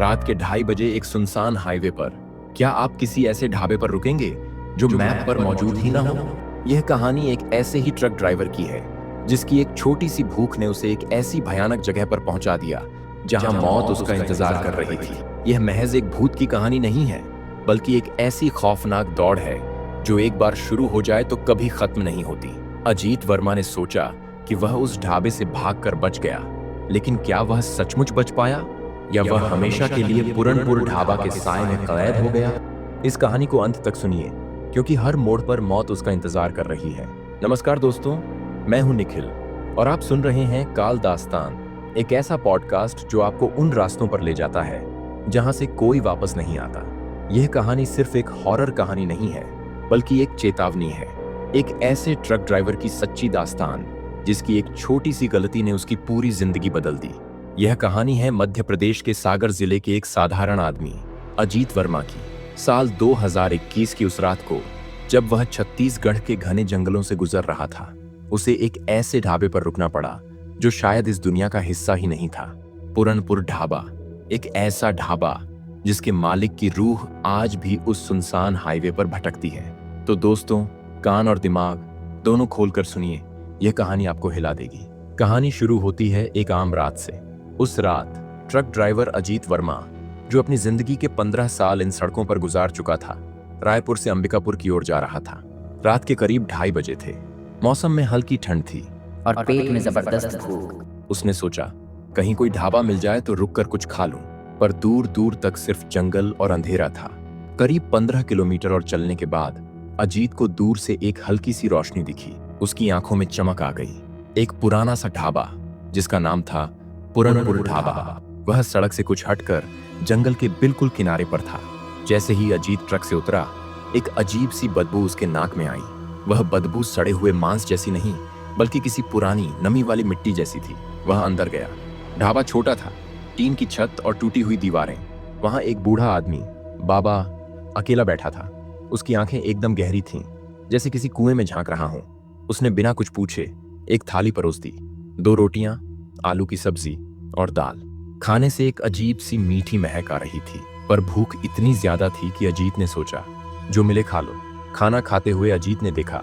रात के 2:30 बजे एक सुनसान हाईवे पर। क्या आप किसी ऐसे ढाबे पर रुकेंगे जो मैप पर मौजूद ही ना हो? यह कहानी एक ऐसे ही ट्रक ड्राइवर की है जिसकी एक छोटी सी भूख ने उसे एक ऐसी भयानक जगह पर पहुंचा दिया जहां मौत उसका इंतजार कर रही थी। यह महज एक भूत की कहानी नहीं है, बल्कि एक ऐसी खौफनाक दौड़ है जो एक बार शुरू हो जाए तो कभी खत्म नहीं होती। अजीत वर्मा ने सोचा कि वह उस ढाबे से भागकर बच गया, लेकिन क्या वह सचमुच बच पाया या वह हमेशा के लिए पुरनपुर ढाबा के साए में कैद हो गया? इस कहानी को अंत तक सुनिए, क्योंकि हर मोड़ पर मौत उसका इंतजार कर रही है। नमस्कार दोस्तों, मैं हूं निखिल और आप सुन रहे हैं काल दास्तान, एक ऐसा पॉडकास्ट जो आपको उन रास्तों पर ले जाता है जहां से कोई वापस नहीं आता। यह कहानी सिर्फ एक हॉरर कहानी नहीं है, बल्कि एक चेतावनी है, एक ऐसे ट्रक ड्राइवर की सच्ची दास्तान जिसकी एक छोटी सी गलती ने उसकी पूरी जिंदगी बदल दी। यह कहानी है मध्य प्रदेश के सागर जिले के एक साधारण आदमी अजीत वर्मा की। साल 2021 की उस रात को, जब वह छत्तीसगढ़ के घने जंगलों से गुजर रहा था, उसे एक ऐसे ढाबे पर रुकना पड़ा जो शायद इस दुनिया का हिस्सा ही नहीं था। पुरनपुर ढाबा, एक ऐसा ढाबा जिसके मालिक की रूह आज भी उस सुनसान हाईवे पर भटकती है। तो दोस्तों, कान और दिमाग दोनों खोलकर सुनिए, यह कहानी आपको हिला देगी। कहानी शुरू होती है एक आम रात से। उस रात ट्रक ड्राइवर अजीत वर्मा, जो अपनी जिंदगी के 15 साल इन सड़कों पर गुजार चुका था, रायपुर से अंबिकापुर की ओर जा रहा था। रात के करीब 2:30 बजे थे। मौसम में हल्की ठंड थी और पेट में जबरदस्त भूख। उसने सोचा, कहीं कोई ढाबा मिल जाए तो रुककर कुछ खा लूं। पर दूर दूर तक सिर्फ जंगल और अंधेरा था। करीब 15 किलोमीटर और चलने के बाद अजीत को दूर से एक हल्की सी रोशनी दिखी। उसकी आंखों में चमक आ गई। एक पुराना सा ढाबा जिसका नाम था पुरनपुर ढाबा। वह सड़क से कुछ हटकर जंगल के बिल्कुल किनारे पर था। जैसे ही अजीत ट्रक से उतरा, एक अजीब सी बदबू उसके नाक में आई। वह बदबू सड़े हुए मांस जैसी नहीं, बल्कि किसी पुरानी नमी वाली मिट्टी जैसी थी। वह अंदर गया। ढाबा छोटा था, टीन की छत और टूटी हुई दीवारें। वहां एक बूढ़ा आदमी, बाबा, अकेला बैठा था। उसकी आंखें एकदम गहरी थीं, जैसे किसी कुएं में झांक रहा हूं। उसने बिना कुछ पूछे एक थाली परोस दी। 2 रोटियां, आलू की सब्जी और दाल। खाने से एक अजीब सी मीठी महक आ रही थी, पर भूख इतनी ज्यादा थी कि अजीत ने सोचा, जो मिले खा लो। खाना खाते हुए अजीत ने देखा,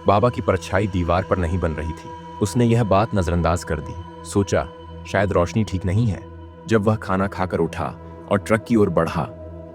बाबा की परछाई दीवार पर नहीं बन रही थी। उसने यह बात नजरअंदाज कर दी। सोचा, शायद रोशनी ठीक नहीं है। जब वह खाना खाकर उठा और ट्रक की ओर बढ़ा,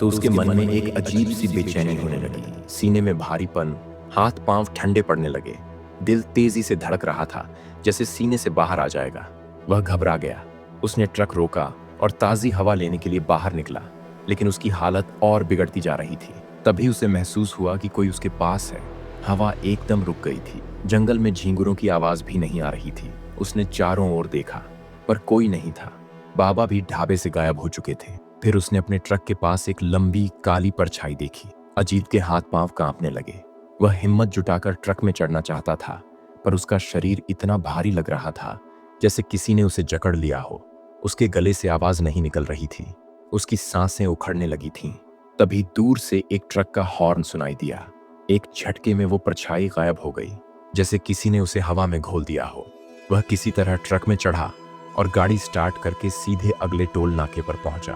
तो उसके मन में एक अजीब सी बेचैनी होने लगी। सीने में भारीपन, हाथ पांव ठंडे पड़ने लगे। दिल तेजी से धड़क रहा था, जैसे सीने से बाहर आ जाएगा। वह घबरा गया। उसने ट्रक रोका और ताजी हवा लेने के लिए बाहर निकला, लेकिन उसकी हालत और बिगड़ती जा रही थी। तभी उसे महसूस हुआ कि कोई उसके पास है। हवा एकदम रुक गई थी। जंगल में झींगुरों की आवाज भी नहीं आ रही थी। उसने चारों ओर देखा, पर कोई नहीं था। बाबा भी ढाबे से गायब हो चुके थे। फिर उसने अपने ट्रक के पास एक लंबी काली परछाई देखी। अजीत के हाथ पांव कांपने लगे। वह हिम्मत जुटाकर ट्रक में चढ़ना चाहता था, पर उसका शरीर इतना भारी लग रहा था जैसे किसी ने उसे जकड़ लिया हो। उसके गले से आवाज नहीं निकल रही थी। उसकी सांसें उखड़ने लगी थीं। तभी दूर से एक ट्रक का हॉर्न सुनाई दिया। एक झटके में वो परछाई गायब हो गई, जैसे किसी ने उसे हवा में घोल दिया हो। वह किसी तरह ट्रक में चढ़ा और गाड़ी स्टार्ट करके सीधे अगले टोल नाके पर पहुंचा।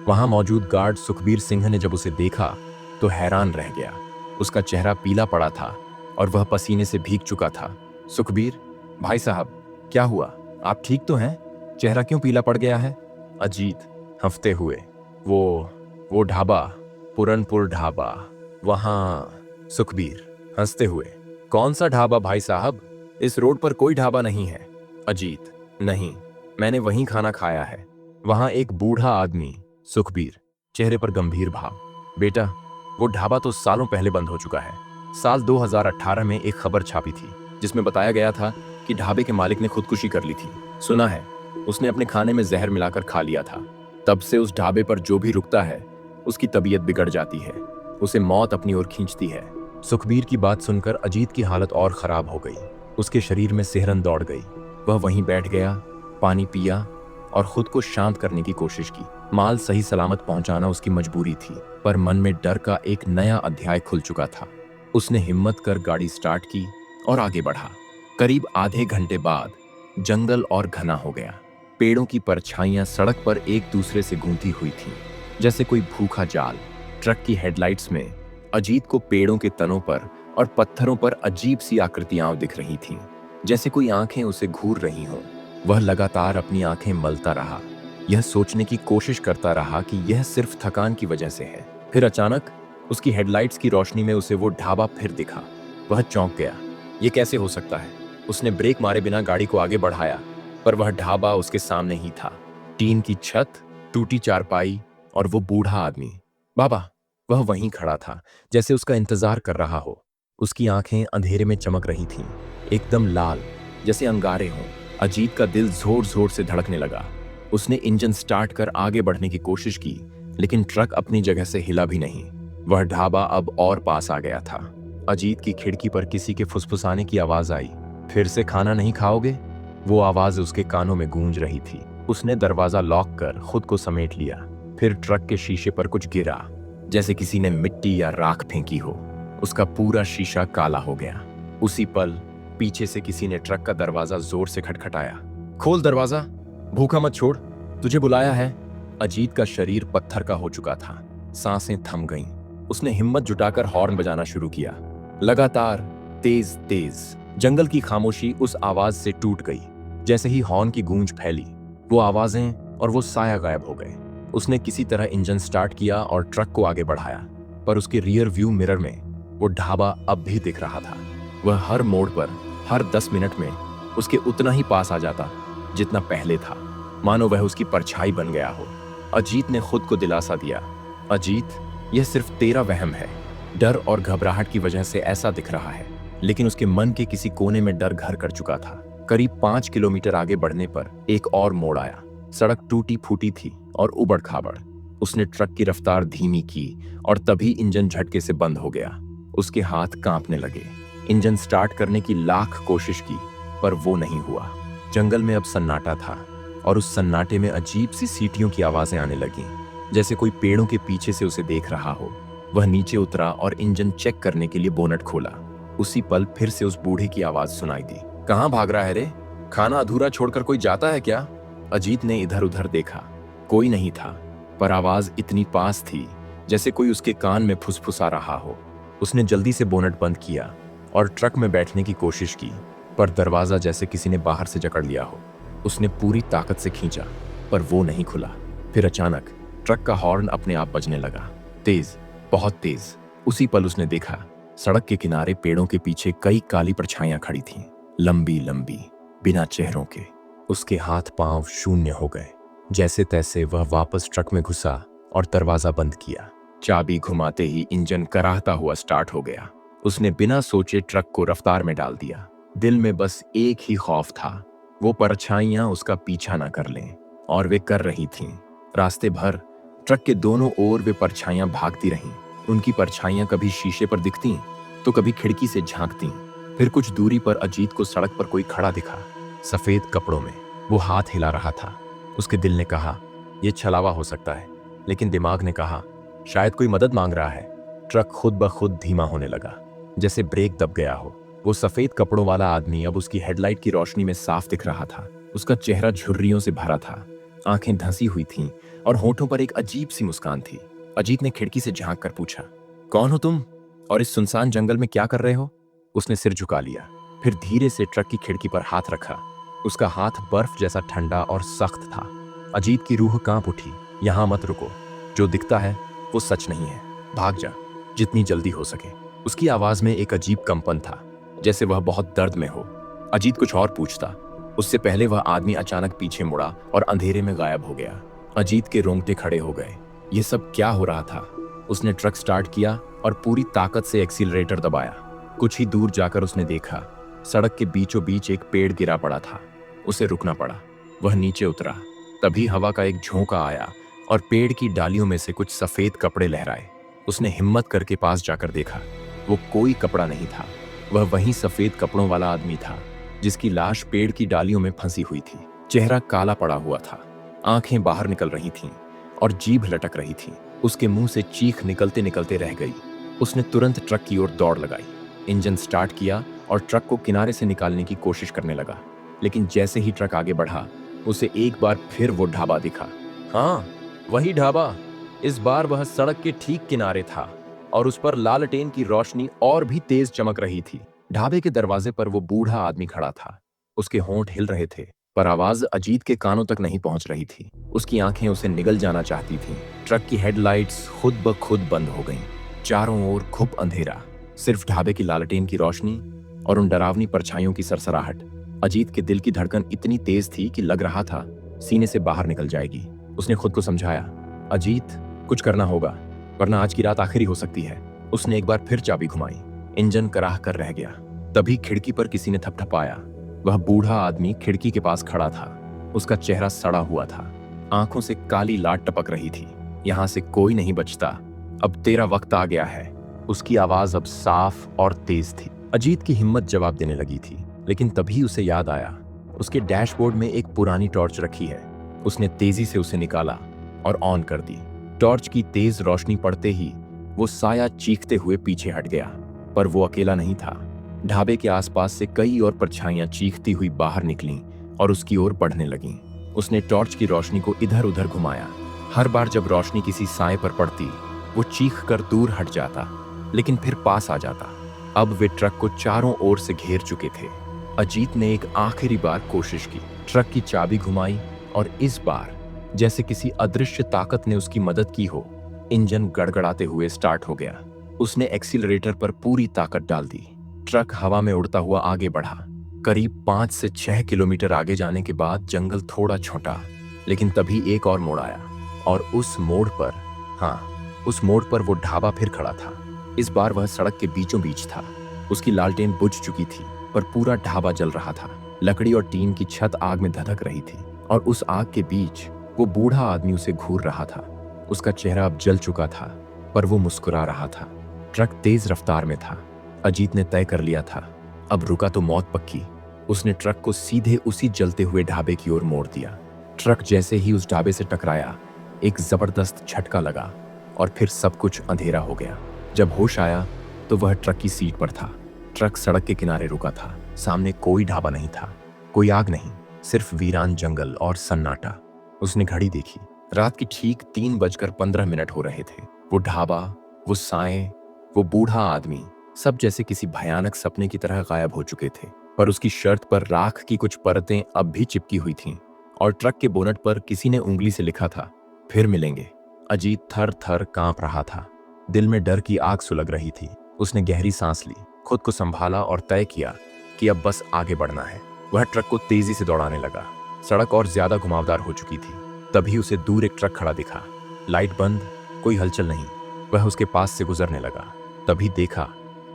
वहां मौजूद गार्ड सुखबीर सिंह ने जब उसे देखा तो हैरान रह गया। उसका चेहरा पीला पड़ा था और वह पसीने से भीग चुका था। सुखबीर, भाई साहब, क्या हुआ? आप ठीक तो हैं? चेहरा क्यों पीला पड़ गया है? अजीत हंसते हुए, वो ढाबा, पुरनपुर ढाबा, वहां। सुखबीर हंसते हुए, कौन सा ढाबा भाई साहब? इस रोड पर कोई ढाबा नहीं है। अजीत, नहीं, मैंने वहीं खाना खाया है। वहां एक बूढ़ा आदमी। सुखबीर चेहरे पर गंभीर भाव, बेटा, वो ढाबा तो सालों पहले बंद हो चुका है। साल 2018 में एक खबर छापी थी जिसमें बताया गया था कि ढाबे के मालिक ने खुदकुशी कर ली थी। सुना है उसने अपने खाने में जहर मिलाकर खा लिया था। तब से उस ढाबे पर जो भी रुकता है उसकी तबीयत बिगड़ जाती है। उसे मौत अपनी ओर खींचती है। सुखबीर की बात सुनकर अजीत की हालत और खराब हो गई। उसके शरीर में सिहरन दौड़ गई। वह वहीं बैठ गया, पानी पिया और खुद को शांत करने की कोशिश की। माल सही सलामत पहुंचाना उसकी मजबूरी थी, पर मन में डर का एक नया अध्याय खुल चुका था। उसने हिम्मत कर गाड़ी स्टार्ट की और आगे बढ़ा। करीब आधे घंटे बाद जंगल और घना हो गया। पेड़ों की परछाइयां सड़क पर एक दूसरे से गूंथी हुई थीं। जैसे कोई भूखा जाल। ट्रक की हेडलाइट्स में अजीत को पेड़ों के तनों पर और पत्थरों पर अजीब सी आकृतियां दिख रही थीं, जैसे कोई आंखें उसे घूर रही हों। वह लगातार अपनी आंखें मलता रहा, यह सोचने की कोशिश करता रहा कि यह सिर्फ थकान की वजह से है। फिर अचानक उसकी हेडलाइट्स की रोशनी में उसे वो ढाबा फिर दिखा। वह चौंक गया। ये कैसे हो सकता है? उसने ब्रेक मारे बिना गाड़ी को आगे बढ़ाया, पर वह ढाबा उसके सामने ही था। टीन की छत, टूटी चारपाई और वो बूढ़ा आदमी, बाबा, वह वहीं खड़ा था, जैसे उसका इंतजार कर रहा हो। उसकी आंखें अंधेरे में चमक रही थीं, एकदम लाल, जैसे अंगारे हों। अजीत का दिल जोर जोर से धड़कने लगा। उसने इंजन स्टार्ट कर आगे बढ़ने की कोशिश की, लेकिन ट्रक अपनी जगह से हिला भी नहीं। वह ढाबा अब और पास आ गया था। अजीत की खिड़की पर किसी के फुसफुसाने की आवाज आई। फिर से खाना नहीं खाओगे? वो आवाज उसके कानों में गूंज रही थी। उसने दरवाजा लॉक कर खुद को समेट लिया। फिर ट्रक के शीशे पर कुछ गिरा, जैसे किसी ने मिट्टी या राख फेंकी हो। उसका पूरा शीशा काला हो गया। उसी पल पीछे से किसी ने ट्रक का दरवाजा जोर से खटखटाया। खोल दरवाजा, भूखा मत छोड़, तुझे बुलाया है। अजीत का शरीर पत्थर का हो चुका था, सांसें थम गईं। उसने हिम्मत जुटाकर हॉर्न बजाना शुरू किया, लगातार, तेज तेज। जंगल की खामोशी उस आवाज से टूट गई। जैसे ही हॉर्न की गूंज फैली, वो आवाजें और वो साया गायब हो गए। उसने किसी तरह इंजन स्टार्ट किया और ट्रक को आगे बढ़ाया, पर उसके रियर व्यू मिरर में वो ढाबा अब भी दिख रहा था। वह हर मोड़ पर, हर 10 मिनट में उसके उतना ही पास आ जाता जितना पहले था, मानो वह उसकी परछाई बन गया हो। अजीत ने खुद को दिलासा दिया, अजीत, यह सिर्फ तेरा वहम है। डर और घबराहट की वजह से ऐसा दिख रहा है। लेकिन उसके मन के किसी कोने में डर घर कर चुका था। करीब 5 किलोमीटर आगे बढ़ने पर एक और मोड़ आया। सड़क टूटी फूटी थी और उबड़ खाबड़। उसने ट्रक की रफ्तार धीमी की और तभी इंजन झटके से बंद हो गया। उसके हाथ कांपने लगे। इंजन स्टार्ट करने की लाख कोशिश की, पर वो नहीं हुआ। जंगल में अब सन्नाटा था और उस सन्नाटे में अजीब सी सीटियों की आवाजें आने लगीं, जैसे कोई पेड़ों के पीछे से उसे देख रहा हो। वह नीचे उतरा और इंजन चेक करने के लिए बोनट खोला। उसी पल फिर से उस बूढ़े की आवाज सुनाई दी, कहाँ भाग रहा है रे? खाना अधूरा छोड़कर कोई जाता है क्या? अजीत ने इधर उधर देखा, कोई नहीं था, पर आवाज इतनी पास थी जैसे कोई उसके कान में फुसफुसा रहा हो। उसने जल्दी से बोनट बंद किया और ट्रक में बैठने की कोशिश की, पर दरवाजा जैसे किसी ने बाहर से जकड़ लिया हो। उसने पूरी ताकत से खींचा, पर वो नहीं खुला। फिर अचानक ट्रक का हॉर्न अपने आप बजने लगा, तेज, बहुत तेज। उसी पल उसने देखा, सड़क के किनारे पेड़ों के पीछे कई काली परछाइयां खड़ी थीं, लंबी लंबी, बिना चेहरों के। उसके हाथ पांव शून्य हो गए। जैसे तैसे वह वापस ट्रक में घुसा और दरवाजा बंद किया। चाबी घुमाते ही इंजन कराहता हुआ स्टार्ट हो गया। उसने बिना सोचे ट्रक को रफ्तार में डाल दिया। दिल में बस एक ही खौफ था, वो परछाइयां उसका पीछा ना कर लें, और वे कर रही थीं। रास्ते भर ट्रक के दोनों ओर वे परछाइयां भागती रहीं। उनकी परछाइयां कभी शीशे पर दिखतीं तो कभी खिड़की से झांकतीं। फिर कुछ दूरी पर अजीत को सड़क पर कोई खड़ा दिखा, सफेद कपड़ों में। वो हाथ हिला रहा था। उसके दिल ने कहा, यह छलावा हो सकता है, लेकिन दिमाग ने कहा, शायद कोई मदद मांग रहा है। ट्रक खुद ब खुद धीमा होने लगा, जैसे ब्रेक दब गया हो। वो सफेद कपड़ों वाला आदमी अब उसकी हेडलाइट की रोशनी में साफ दिख रहा था। उसका चेहरा झुर्रियों से भरा था, आंखें धंसी हुई थीं और होठों पर एक अजीब सी मुस्कान थी। अजीत ने खिड़की से झांक कर पूछा, कौन हो तुम और इस सुनसान जंगल में क्या कर रहे हो? उसने सिर झुका लिया, फिर धीरे से ट्रक की खिड़की पर हाथ रखा। उसका हाथ बर्फ जैसा ठंडा और सख्त था। अजीत की रूह कांप उठी। यहां मत रुको, जो दिखता है वो सच नहीं है, भाग जा, जितनी जल्दी हो सके। उसकी आवाज में एक अजीब कंपन था, जैसे वह बहुत दर्द में हो। अजीत कुछ और पूछता, उससे पहले वह आदमी अचानक पीछे मुड़ा और अंधेरे में गायब हो गया। अजीत के रोंगटे खड़े हो गए। ये सब क्या हो रहा था? उसने ट्रक स्टार्ट किया और पूरी ताकत से एक्सीलरेटर दबाया। कुछ ही दूर जाकर उसने देखा, सड़क के बीचों बीच एक पेड़ गिरा पड़ा था। उसे रुकना पड़ा। वह नीचे उतरा। तभी हवा का एक झोंका आया और पेड़ की डालियों में से कुछ सफेद कपड़े लहराए। उसने हिम्मत करके पास जाकर देखा। वो कोई कपड़ा नहीं था, वह वही सफेद कपड़ों वाला आदमी था जिसकी लाश पेड़ की डालियों में फंसी हुई थी। चेहरा काला पड़ा हुआ था, आंखें बाहर निकल रही थीं और जीभ लटक रही थी। उसके मुंह से चीख निकलते निकलते रह गई। उसने तुरंत ट्रक की ओर दौड़ लगाई, इंजन स्टार्ट किया और ट्रक को किनारे से निकालने की कोशिश करने लगा। लेकिन जैसे ही ट्रक आगे बढ़ा, उसे एक बार फिर वो ढाबा दिखा। हाँ, वही ढाबा इस बार वह सड़क के ठीक किनारे था और उस पर लालटेन की रोशनी और भी तेज चमक रही थी। ढाबे के दरवाजे पर वो बूढ़ा आदमी खड़ा था। उसके होंठ हिल रहे थे, पर आवाज अजीत के कानों तक नहीं पहुंच रही थी। उसकी आंखें उसे निगल जाना चाहती थीं। ट्रक की हेडलाइट्स खुद ब खुद बंद हो गईं। चारों ओर खूब अंधेरा, सिर्फ ढाबे की लालटेन की रोशनी और उन डरावनी परछाइयों की सरसराहट। अजीत के दिल की धड़कन इतनी तेज थी कि लग रहा था सीने से बाहर निकल जाएगी। उसने खुद को समझाया, अजीत, कुछ करना होगा, वरना आज की रात आखिरी हो सकती है। उसने एक बार फिर चाबी घुमाई। इंजन कराह कर रह गया। तभी खिड़की पर किसी ने थपथपाया। वह बूढ़ा आदमी खिड़की के पास खड़ा था। उसका चेहरा सड़ा हुआ था, आंखों से काली लाट टपक रही थी। यहां से कोई नहीं बचता, अब तेरा वक्त आ गया है। उसकी आवाज अब साफ और तेज थी। अजीत की हिम्मत जवाब देने लगी थी, लेकिन तभी उसे याद आया, उसके डैशबोर्ड में एक पुरानी टॉर्च रखी है। उसने तेजी से उसे निकाला और ऑन कर दी। टॉर्च की तेज रोशनी पड़ते ही वो साया चीखते हुए पीछे हट गया, पर वो अकेला नहीं था। ढाबे के आसपास से कई और परछाइयां चीखती हुई बाहर निकलीं और उसकी ओर बढ़ने लगीं। उसने टॉर्च की रोशनी को इधर उधर घुमाया। हर बार जब रोशनी किसी साए पर पड़ती, वो चीख कर दूर हट जाता, लेकिन फिर पास आ जाता। अब वे ट्रक को चारों ओर से घेर चुके थे। अजीत ने एक आखिरी बार कोशिश की, ट्रक की चाबी घुमाई और इस बार जैसे किसी अदृश्य ताकत ने उसकी मदद की हो, इंजन गड़गड़ाते हुए स्टार्ट हो गया। उसने एक्सीलरेटर पर पूरी ताकत डाल दी। ट्रक हवा में उड़ता हुआ आगे बढ़ा। करीब 5 से 6 किलोमीटर आगे जाने के बाद जंगल थोड़ा छोटा, लेकिन तभी एक और मोड़ आया और उस मोड़ पर वो ढाबा फिर खड़ा था। इस बार वह सड़क के बीचों बीच था। उसकी लालटेन बुझ चुकी थी, पर पूरा ढाबा जल रहा था। लकड़ी और टीन की छत आग में धधक रही थी और उस आग के बीच वो बूढ़ा आदमी उसे घूर रहा था। उसका चेहरा अब जल चुका था, पर वो मुस्कुरा रहा था। ट्रक तेज रफ्तार में था। अजीत ने तय कर लिया था, अब रुका तो मौत पक्की। उसने ट्रक को सीधे उसी जलते हुए ढाबे की ओर मोड़ दिया। ट्रक जैसे ही उस ढाबे से टकराया, एक जबरदस्त झटका लगा और फिर सब कुछ अंधेरा हो गया। जब होश आया तो वह ट्रक की सीट पर था। ट्रक सड़क के किनारे रुका था। सामने कोई ढाबा नहीं था, कोई आग नहीं, सिर्फ वीरान जंगल और सन्नाटा। उसने घड़ी देखी। रात की ठीक 3:15 हो रहे थे। वो ढाबा, वो साए, वो बूढ़ा आदमी, सब जैसे किसी भयानक सपने की तरह गायब हो चुके थे। पर उसकी शर्ट पर राख की कुछ परतें अब भी चिपकी हुई थीं और ट्रक के बोनट पर किसी ने उंगली से लिखा था, फिर मिलेंगे। अजीत थर थर कांप रहा था। दिल में डर की आग सुलग रही थी। उसने गहरी सांस ली, खुद को संभाला और तय किया कि अब बस आगे बढ़ना है। वह ट्रक को तेजी से दौड़ाने लगा। सड़क और ज्यादा घुमावदार हो चुकी थी। तभी उसे दूर एक ट्रक खड़ा दिखा। लाइट बंद, कोई हलचल नहीं। वह उसके पास से गुजरने लगा। तभी देखा,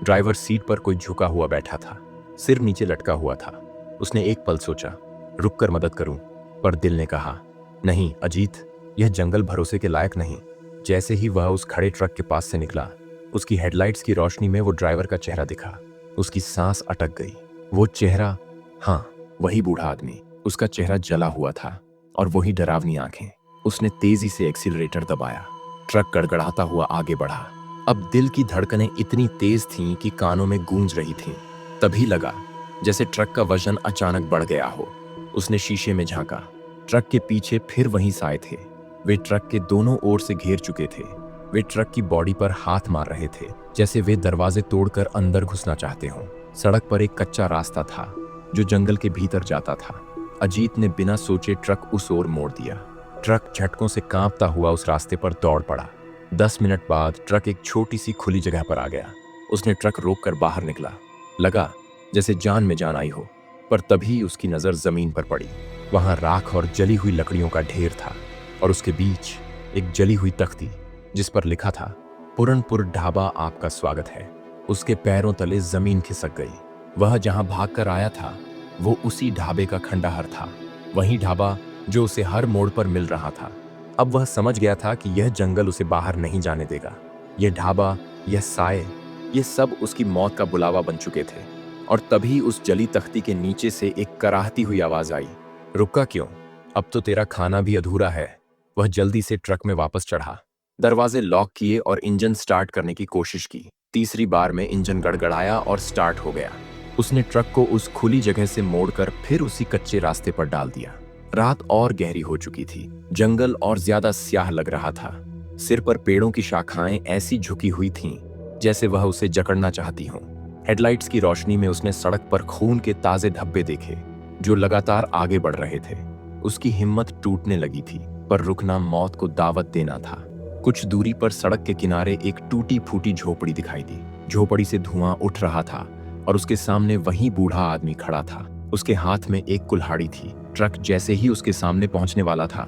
ड्राइवर सीट पर कोई झुका हुआ बैठा था, सिर नीचे लटका हुआ था। उसने एक पल सोचा, रुक कर मदद करूं, पर दिल ने कहा, नहीं अजीत, यह जंगल भरोसे के लायक नहीं। जैसे ही वह उस खड़े ट्रक के पास से निकला, उसकी हेडलाइट्स की रोशनी में वो ड्राइवर का चेहरा दिखा। उसकी सांस अटक गई। वो चेहरा, हाँ, वही बूढ़ा आदमी। उसका चेहरा जला हुआ था और वही डरावनी आंखें। उसने तेजी से एक्सीलरेटर दबाया। ट्रक गड़गड़ाता हुआ आगे बढ़ा। अब दिल की धड़कनें इतनी तेज थीं कि कानों में गूंज रही थीं। तभी लगा जैसे ट्रक का वजन अचानक बढ़ गया हो। उसने शीशे में झांका। ट्रक के पीछे फिर वही साए थे। वे ट्रक के दोनों ओर से घेर चुके थे। वे ट्रक की बॉडी पर हाथ मार रहे थे, जैसे वे दरवाजे तोड़कर अंदर घुसना चाहते हों। सड़क पर एक कच्चा रास्ता था जो जंगल के भीतर जाता था। अजीत ने बिना सोचे ट्रक उस ओर मोड़ दिया। ट्रक झटकों से कांपता हुआ उस रास्ते पर दौड़ पड़ा। 10 मिनट बाद ट्रक एक छोटी सी खुली जगह पर आ गया। उसने ट्रक रोककर बाहर निकला। लगा जैसे जान में जान आई हो, पर तभी उसकी नजर जमीन पर पड़ी। वहां राख और जली हुई लकड़ियों का ढेर था और उसके बीच एक जली हुई तख्ती जिस पर लिखा था, पुरनपुर ढाबा आपका स्वागत है। उसके पैरों तले जमीन खिसक गई। वह जहां भागकर आया था वो उसी ढाबे का खंडहर था। वही ढाबा जो उसे हर मोड़ पर मिल रहा था। अब वह समझ गया था कि यह जंगल उसे बाहर नहीं जाने देगा। यह ढाबा, यह साए, ये सब उसकी मौत का बुलावा बन चुके थे। और तभी उस जली तख्ती के नीचे से एक कराहती हुई आवाज आई, रुका क्यों? अब तो तेरा खाना भी अधूरा है। वह जल्दी से ट्रक में वापस चढ़ा। दरवाजे लॉक किए और इंजन स्टार्ट करने की कोशिश की। तीसरी बार में इंजन गड़गड़ाया और स्टार्ट हो गया। उसने ट्रक को उस खुली जगह से मोड़कर फिर उसी कच्चे रास्ते पर डाल दिया। रात और गहरी हो चुकी थी। जंगल और ज्यादा स्याह लग रहा था। सिर पर पेड़ों की शाखाएं ऐसी झुकी हुई थीं जैसे वह उसे जकड़ना चाहती हों। हेडलाइट्स की रोशनी में उसने सड़क पर खून के ताजे धब्बे देखे जो लगातार आगे बढ़ रहे थे। उसकी हिम्मत टूटने लगी थी, पर रुकना मौत को दावत देना था। कुछ दूरी पर सड़क के किनारे एक टूटी फूटी झोपड़ी दिखाई दी। झोपड़ी से धुआं उठ रहा था और उसके सामने वही बूढ़ा आदमी खड़ा था। उसके हाथ में एक कुल्हाड़ी थी। ट्रक जैसे ही उसके सामने पहुंचने वाला था,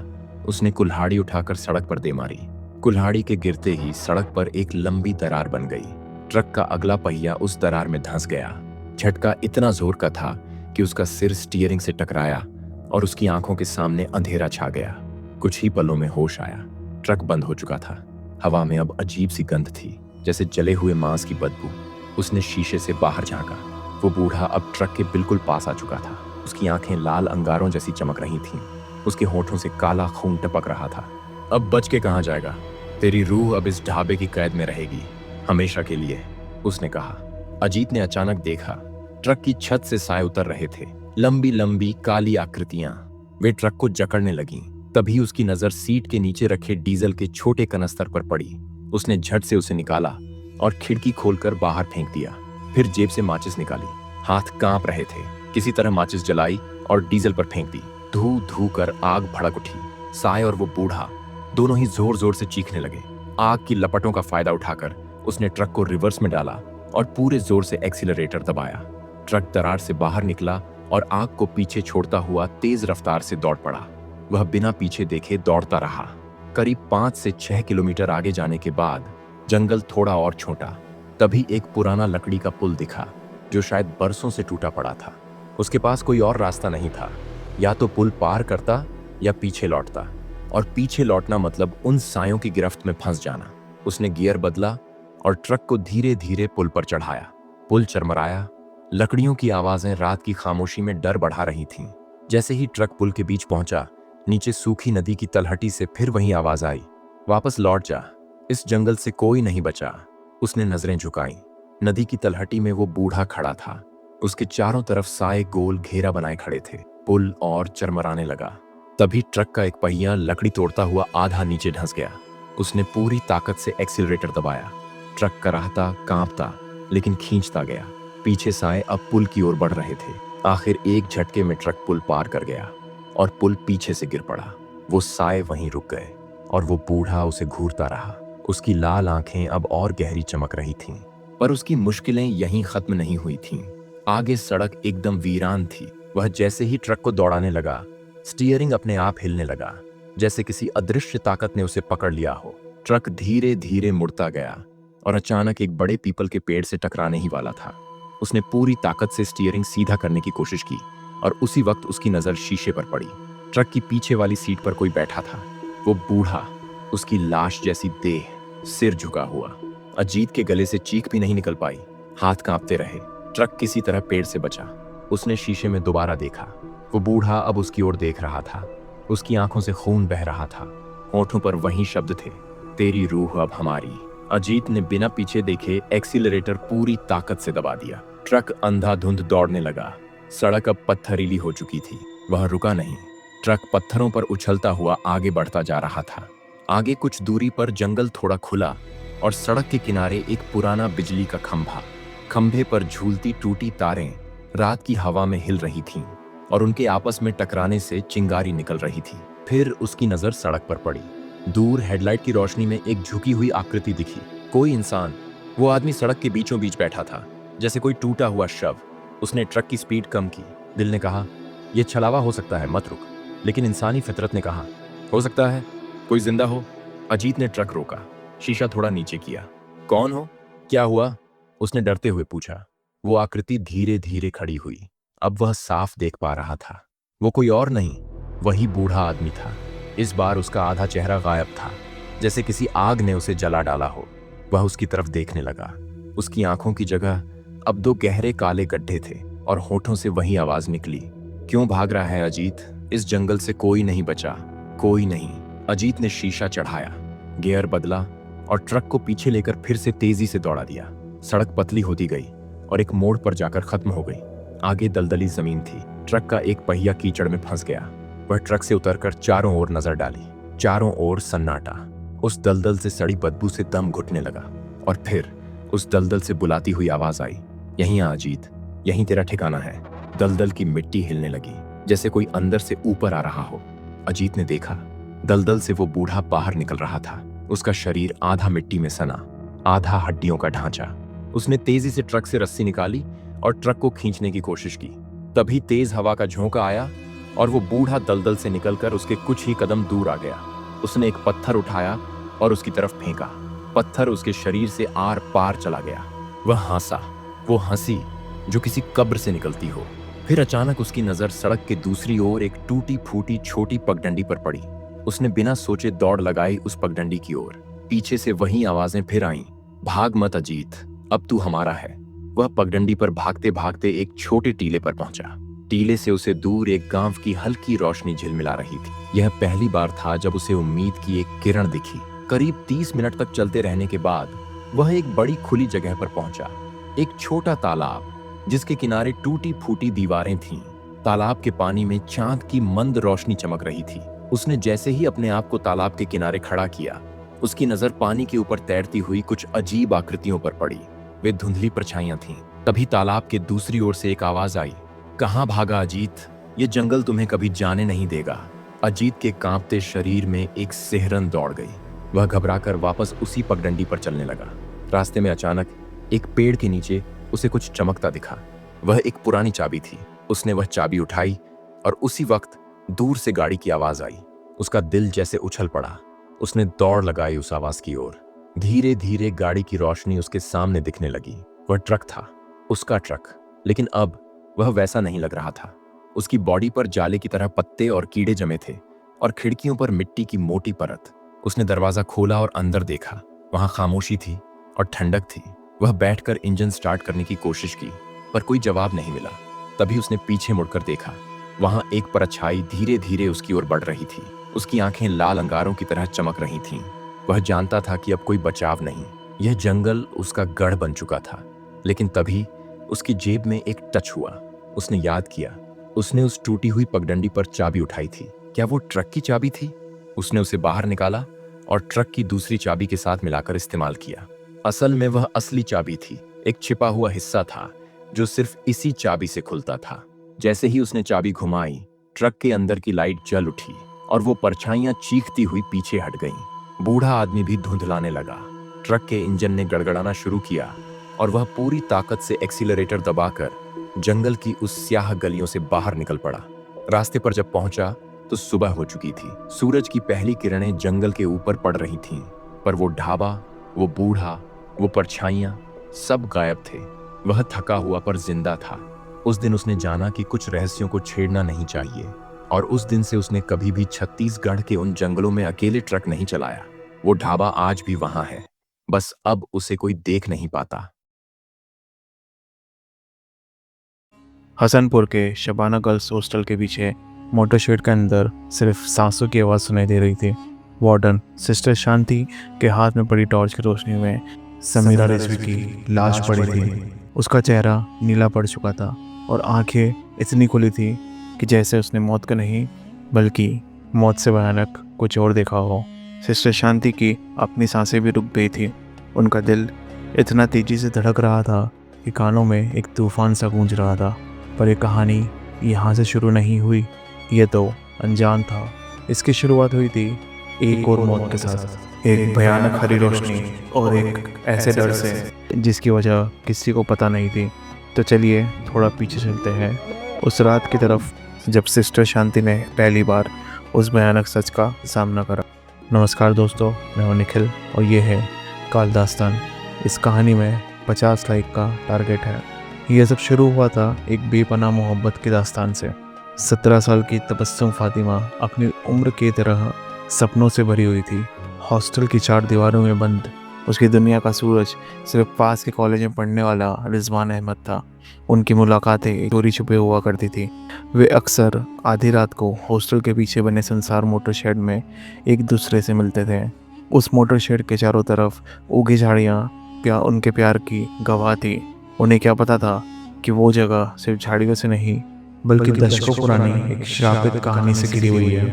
उसने कुल्हाड़ी उठाकर सड़क पर दे मारी। कुल्हाड़ी के गिरते ही सड़क पर एक लंबी दरार बन गई। ट्रक का अगला पहिया उस दरार में धंस गया। झटका इतना जोर का था कि उसका सिर स्टीयरिंग से टकराया और उसकी आंखों के सामने अंधेरा छा गया। कुछ ही पलों में होश आया। ट्रक बंद हो चुका था। हवा में अब अजीब सी गंध थी, जैसे जले हुए मांस की बदबू। उसने शीशे से बाहर झांका। वो बूढ़ा अब ट्रक के बिल्कुल पास आ चुका था। उसकी आंखें लाल अंगारों जैसी चमक रही थीं। उसके होठों से काला खून टपक रहा था। अब बच के कहाँ जाएगा? तेरी रूह अब इस ढाबे की कैद में रहेगी, हमेशा के लिए, उसने कहा। अजीत ने अचानक देखा, ट्रक की छत से साए उतर रहे थे, लंबी लंबी काली आकृतियां। वे ट्रक को जकड़ने लगीं। तभी उसकी नजर सीट के नीचे रखे डीजल के छोटे कनस्तर पर पड़ी। उसने झट से उसे निकाला और खिड़की खोलकर बाहर फेंक दिया। फिर जेब से माचिस निकाली। हाथ कांप रहे थे। किसी तरह माचिस जलाई और डीजल पर फेंक दी। धू धू कर आग भड़क उठी। साए और वो बूढ़ा दोनों ही जोर जोर से चीखने लगे। आग की लपटों का फायदा उठाकर उसने ट्रक को रिवर्स में डाला और पूरे जोर से एक्सीलरेटर दबाया। ट्रक दरार से बाहर निकला और आग को पीछे छोड़ता हुआ तेज रफ्तार से दौड़ पड़ा। वह बिना पीछे देखे दौड़ता रहा। करीब 5 से 6 किलोमीटर आगे जाने के बाद जंगल थोड़ा और छोटा। तभी एक पुराना लकड़ी का पुल दिखा जो शायद बरसों से टूटा पड़ा था। उसके पास कोई और रास्ता नहीं था। या तो पुल पार करता या पीछे लौटता, और पीछे लौटना मतलब उन सायों की गिरफ्त में फंस जाना। उसने गियर बदला और ट्रक को धीरे धीरे पुल पर चढ़ाया। पुल चरमराया। लकड़ियों की आवाजें रात की खामोशी में डर बढ़ा रही थीं। जैसे ही ट्रक पुल के बीच पहुंचा, नीचे सूखी नदी की तलहटी से फिर वही आवाज आई, वापस लौट जा, इस जंगल से कोई नहीं बचा। उसने नजरें झुकाई। नदी की तलहटी में वो बूढ़ा खड़ा था। उसके चारों तरफ साए गोल घेरा बनाए खड़े थे। पुल और चरमराने लगा। तभी ट्रक का एक पहिया लकड़ी तोड़ता हुआ आधा नीचे धंस गया। उसने पूरी ताकत से एक्सीलरेटर दबाया। ट्रक कराहता, कांपता, लेकिन खींचता गया। पीछे साए अब पुल की ओर बढ़ रहे थे। आखिर एक झटके में ट्रक पुल पार कर गया और पुल पीछे से गिर पड़ा। वो साए वहीं रुक गए और वो बूढ़ा उसे घूरता रहा। उसकी लाल आंखें अब और गहरी चमक रही थीं, पर उसकी मुश्किलें यहीं खत्म नहीं हुई थीं। आगे सड़क एकदम वीरान थी। वह जैसे ही ट्रक को दौड़ाने लगा, स्टीयरिंग अपने आप हिलने लगा, जैसे किसी अदृश्य ताकत ने उसे पकड़ लिया हो। ट्रक धीरे धीरे मुड़ता गया और अचानक एक बड़े पीपल के पेड़ से टकराने ही वाला था। उसने पूरी ताकत से स्टीयरिंग सीधा करने की कोशिश की और उसी वक्त उसकी नजर शीशे पर पड़ी। ट्रक की पीछे वाली सीट पर कोई बैठा था। वो बूढ़ा, उसकी लाश जैसी देह, सिर झुका हुआ। अजीत के गले से चीख भी नहीं निकल पाई। हाथ कांपते रहे। ट्रक किसी तरह पेड़ से बचा। उसने शीशे में दोबारा देखा। वो बूढ़ा अब उसकी ओर देख रहा था। उसकी आंखों से खून बह रहा था। होठों पर वही शब्द थे, तेरी रूह अब हमारी। अजीत ने बिना पीछे देखे एक्सीलरेटर पूरी ताकत से दबा दिया। ट्रक अंधाधुंध दौड़ने लगा। सड़क अब पत्थरीली हो चुकी थी। वह रुका नहीं। ट्रक पत्थरों पर उछलता हुआ आगे बढ़ता जा रहा था। आगे कुछ दूरी पर जंगल थोड़ा खुला और सड़क के किनारे एक पुराना बिजली का खंभा। खंभे पर झूलती टूटी तारें रात की हवा में हिल रही थीं और उनके आपस में टकराने से चिंगारी निकल रही थी। फिर उसकी नजर सड़क पर पड़ी। दूर हेडलाइट की रोशनी में एक झुकी हुई आकृति दिखी। कोई इंसान। वो आदमी सड़क के बीचों बीच बैठा था, जैसे कोई टूटा हुआ शव। उसने ट्रक की स्पीड कम की। दिल ने कहा, यह छलावा हो सकता है, मत रुक। लेकिन इंसानी फितरत ने कहा, हो सकता है कोई जिंदा हो। अजीत ने ट्रक रोका, शीशा थोड़ा नीचे किया। कौन हो? क्या हुआ? उसने डरते हुए पूछा। वो आकृति धीरे धीरे खड़ी हुई। अब वह साफ देख पा रहा था। वो कोई और नहीं, वही बूढ़ा आदमी था। इस बार उसका आधा चेहरा गायब था, जैसे किसी आग ने उसे जला डाला हो। वह उसकी तरफ देखने लगा। उसकी आंखों की जगह अब 2 गहरे काले गड्ढे थे और होठों से वही आवाज निकली, क्यों भाग रहा है अजीत? इस जंगल से कोई नहीं बचा, कोई नहीं। अजीत ने शीशा चढ़ाया, गियर बदला और ट्रक को पीछे लेकर फिर से तेजी से दौड़ा दिया। सड़क पतली होती गई और एक मोड़ पर जाकर खत्म हो गई। आगे दलदली जमीन थी। ट्रक का एक पहिया कीचड़ में फंस गया। वह ट्रक से उतरकर चारों ओर नजर डाली। चारों ओर सन्नाटा। उस दलदल से सड़ी बदबू से दम घुटने लगा और फिर उस दलदल से बुलाती हुई आवाज आई, यहीं आ अजीत, यहीं तेरा ठिकाना है। दलदल की मिट्टी हिलने लगी जैसे कोई अंदर से ऊपर आ रहा हो। अजीत ने देखा, दलदल से वो बूढ़ा बाहर निकल रहा था। उसका शरीर आधा मिट्टी में सना, आधा हड्डियों का ढांचा। उसने तेजी से ट्रक से रस्सी निकाली और ट्रक को खींचने की कोशिश की। तभी तेज हवा का झोंका आया और वो बूढ़ा दलदल से निकलकर उसके कुछ ही कदम दूर आ गया। उसने एक पत्थर उठाया और उसकी तरफ फेंका। पत्थर उसके शरीर से आर पार चला गया। वह हंसा, वो हंसी जो किसी कब्र से निकलती हो। फिर अचानक उसकी नजर सड़क के दूसरी ओर एक टूटी फूटी छोटी पगडंडी पर पड़ी। उसने बिना सोचे दौड़ लगाई उस पगडंडी की ओर। पीछे से वही आवाजें फिर आईं, भाग मत अजीत, अब तू हमारा है। वह पगडंडी पर भागते भागते एक छोटे टीले पर पहुंचा। टीले से उसे दूर एक गांव की हल्की रोशनी झिलमिला रही थी। यह पहली बार था जब उसे उम्मीद की एक किरण दिखी। करीब 30 मिनट तक चलते रहने के बाद वह एक बड़ी खुली जगह पर पहुंचा। एक छोटा तालाब जिसके किनारे टूटी फूटी दीवारें थीं। तालाब के पानी में चांद की मंद रोशनी चमक रही थी। उसने जैसे ही अपने आप को तालाब के किनारे खड़ा किया, उसकी नजर पानी के ऊपर तैरती हुई कुछ अजीब आकृतियों पर पड़ी। वे धुंधली परछाइयां थीं। तभी तालाब के दूसरी ओर से एक आवाज आई, कहाँ भागा अजीत, ये जंगल तुम्हें कभी जाने नहीं देगा। अजीत के कांपते शरीर में एक सिहरन दौड़ गई। वह घबराकर वापस उसी पगडंडी पर चलने लगा। रास्ते में अचानक एक पेड़ के नीचे उसे कुछ चमकता दिखा। वह एक पुरानी चाबी थी। उसने वह चाबी उठाई और उसी वक्त दूर से गाड़ी की आवाज आई। उसका दिल जैसे उछल पड़ा। उसने दौड़ लगाई उस आवाज की ओर। धीरे धीरे गाड़ी की रोशनी उसके सामने दिखने लगी। वह ट्रक था, उसका ट्रक, लेकिन अब वह वैसा नहीं लग रहा था। उसकी बॉडी पर जाले की तरह पत्ते और कीड़े जमे थे और खिड़कियों पर मिट्टी की मोटी परत। उसने दरवाजा खोला और अंदर देखा। वहां खामोशी थी और ठंडक थी। वह बैठकर इंजन स्टार्ट करने की कोशिश की, पर कोई जवाब नहीं मिला। तभी उसने पीछे मुड़कर देखा। वहां एक परछाई धीरे धीरे उसकी ओर बढ़ रही थी। उसकी आंखें लाल अंगारों की तरह चमक रही थीं। वह जानता था कि अब कोई बचाव नहीं। यह जंगल उसका गढ़ बन चुका था। लेकिन तभी उसकी जेब में एक टच हुआ। उसने याद किया, उसने उस टूटी हुई पगडंडी पर चाबी उठाई थी। क्या वो ट्रक की चाबी थी? उसने उसे बाहर निकाला और ट्रक की दूसरी चाबी के साथ मिलाकर इस्तेमाल किया। असल में वह असली चाबी थी। एक छिपा हुआ हिस्सा था जो सिर्फ इसी चाबी से खुलता था। जैसे ही उसने चाबी घुमाई, ट्रक के अंदर की लाइट जल उठी और वो परछाइयां चीखती हुई पीछे हट गईं। बूढ़ा आदमी भी धुंधलाने लगा। ट्रक के इंजन ने गड़गड़ाना शुरू किया और वह पूरी ताकत से एक्सीलरेटर दबाकर जंगल की उस स्याह गलियों से बाहर निकल पड़ा। रास्ते पर जब पहुंचा तो सुबह हो चुकी थी। सूरज की पहली किरणें जंगल के ऊपर पड़ रही थीं, पर वो ढाबा, वो बूढ़ा, वो परछाइयां सब गायब थे। वह थका हुआ पर जिंदा था। उस दिन उसने जाना कि कुछ रहस्यों को छेड़ना नहीं चाहिए, और उस दिन से उसने कभी भी छत्तीसगढ़ के उन जंगलों में अकेले ट्रक नहीं चलाया। वो ढाबा आज भी वहां है, बस अब उसे कोई देख नहीं पाता। हसनपुर के शबाना गर्ल्स हॉस्टल के पीछे मोटर शेड के अंदर सिर्फ सांसों की आवाज़ सुनाई दे रही थी। वार्डन सिस्टर शांति के हाथ में पड़ी टॉर्च की रोशनी में समीरा रिजवी की लाश पड़ी थी। उसका चेहरा नीला पड़ चुका था और आंखें इतनी खुली थी कि जैसे उसने मौत को नहीं बल्कि मौत से भयानक कुछ और देखा हो। सिस्टर शांति की अपनी सांसें भी रुक गई थी। उनका दिल इतना तेजी से धड़क रहा था कि कानों में एक तूफान सा गूंज रहा था। पर यह कहानी यहाँ से शुरू नहीं हुई, यह तो अनजान था। इसकी शुरुआत हुई थी एक और मौत के साथ, एक भयानक हरी रोशनी और एक ऐसे डर से जिसकी वजह किसी को पता नहीं थी। तो चलिए थोड़ा पीछे चलते हैं उस रात की तरफ जब सिस्टर शांति ने पहली बार उस भयानक सच का सामना करा। नमस्कार दोस्तों, मैं हूं निखिल और ये है काल दास्तान। इस कहानी में 50 लाइक का टारगेट है। यह सब शुरू हुआ था एक बेपनाह मोहब्बत की दास्तान से। 17 साल की तबस्सुम फातिमा अपनी उम्र की तरह सपनों से भरी हुई थी। हॉस्टल की 4 दीवारों में बंद उसकी दुनिया का सूरज सिर्फ पास के कॉलेज में पढ़ने वाला रिजवान अहमद था। उनकी मुलाकातें चोरी छुपे हुआ करती थी। वे अक्सर आधी रात को हॉस्टल के पीछे बने संसार मोटर शेड में एक दूसरे से मिलते थे। उस मोटर शेड के चारों तरफ उगी झाड़ियाँ उनके प्यार की गवाह थी। उन्हें क्या पता था कि वो जगह सिर्फ झाड़ियों से नहीं बल्कि दशकों पुरानी एक श्रापित कहानी से घिरी हुई है।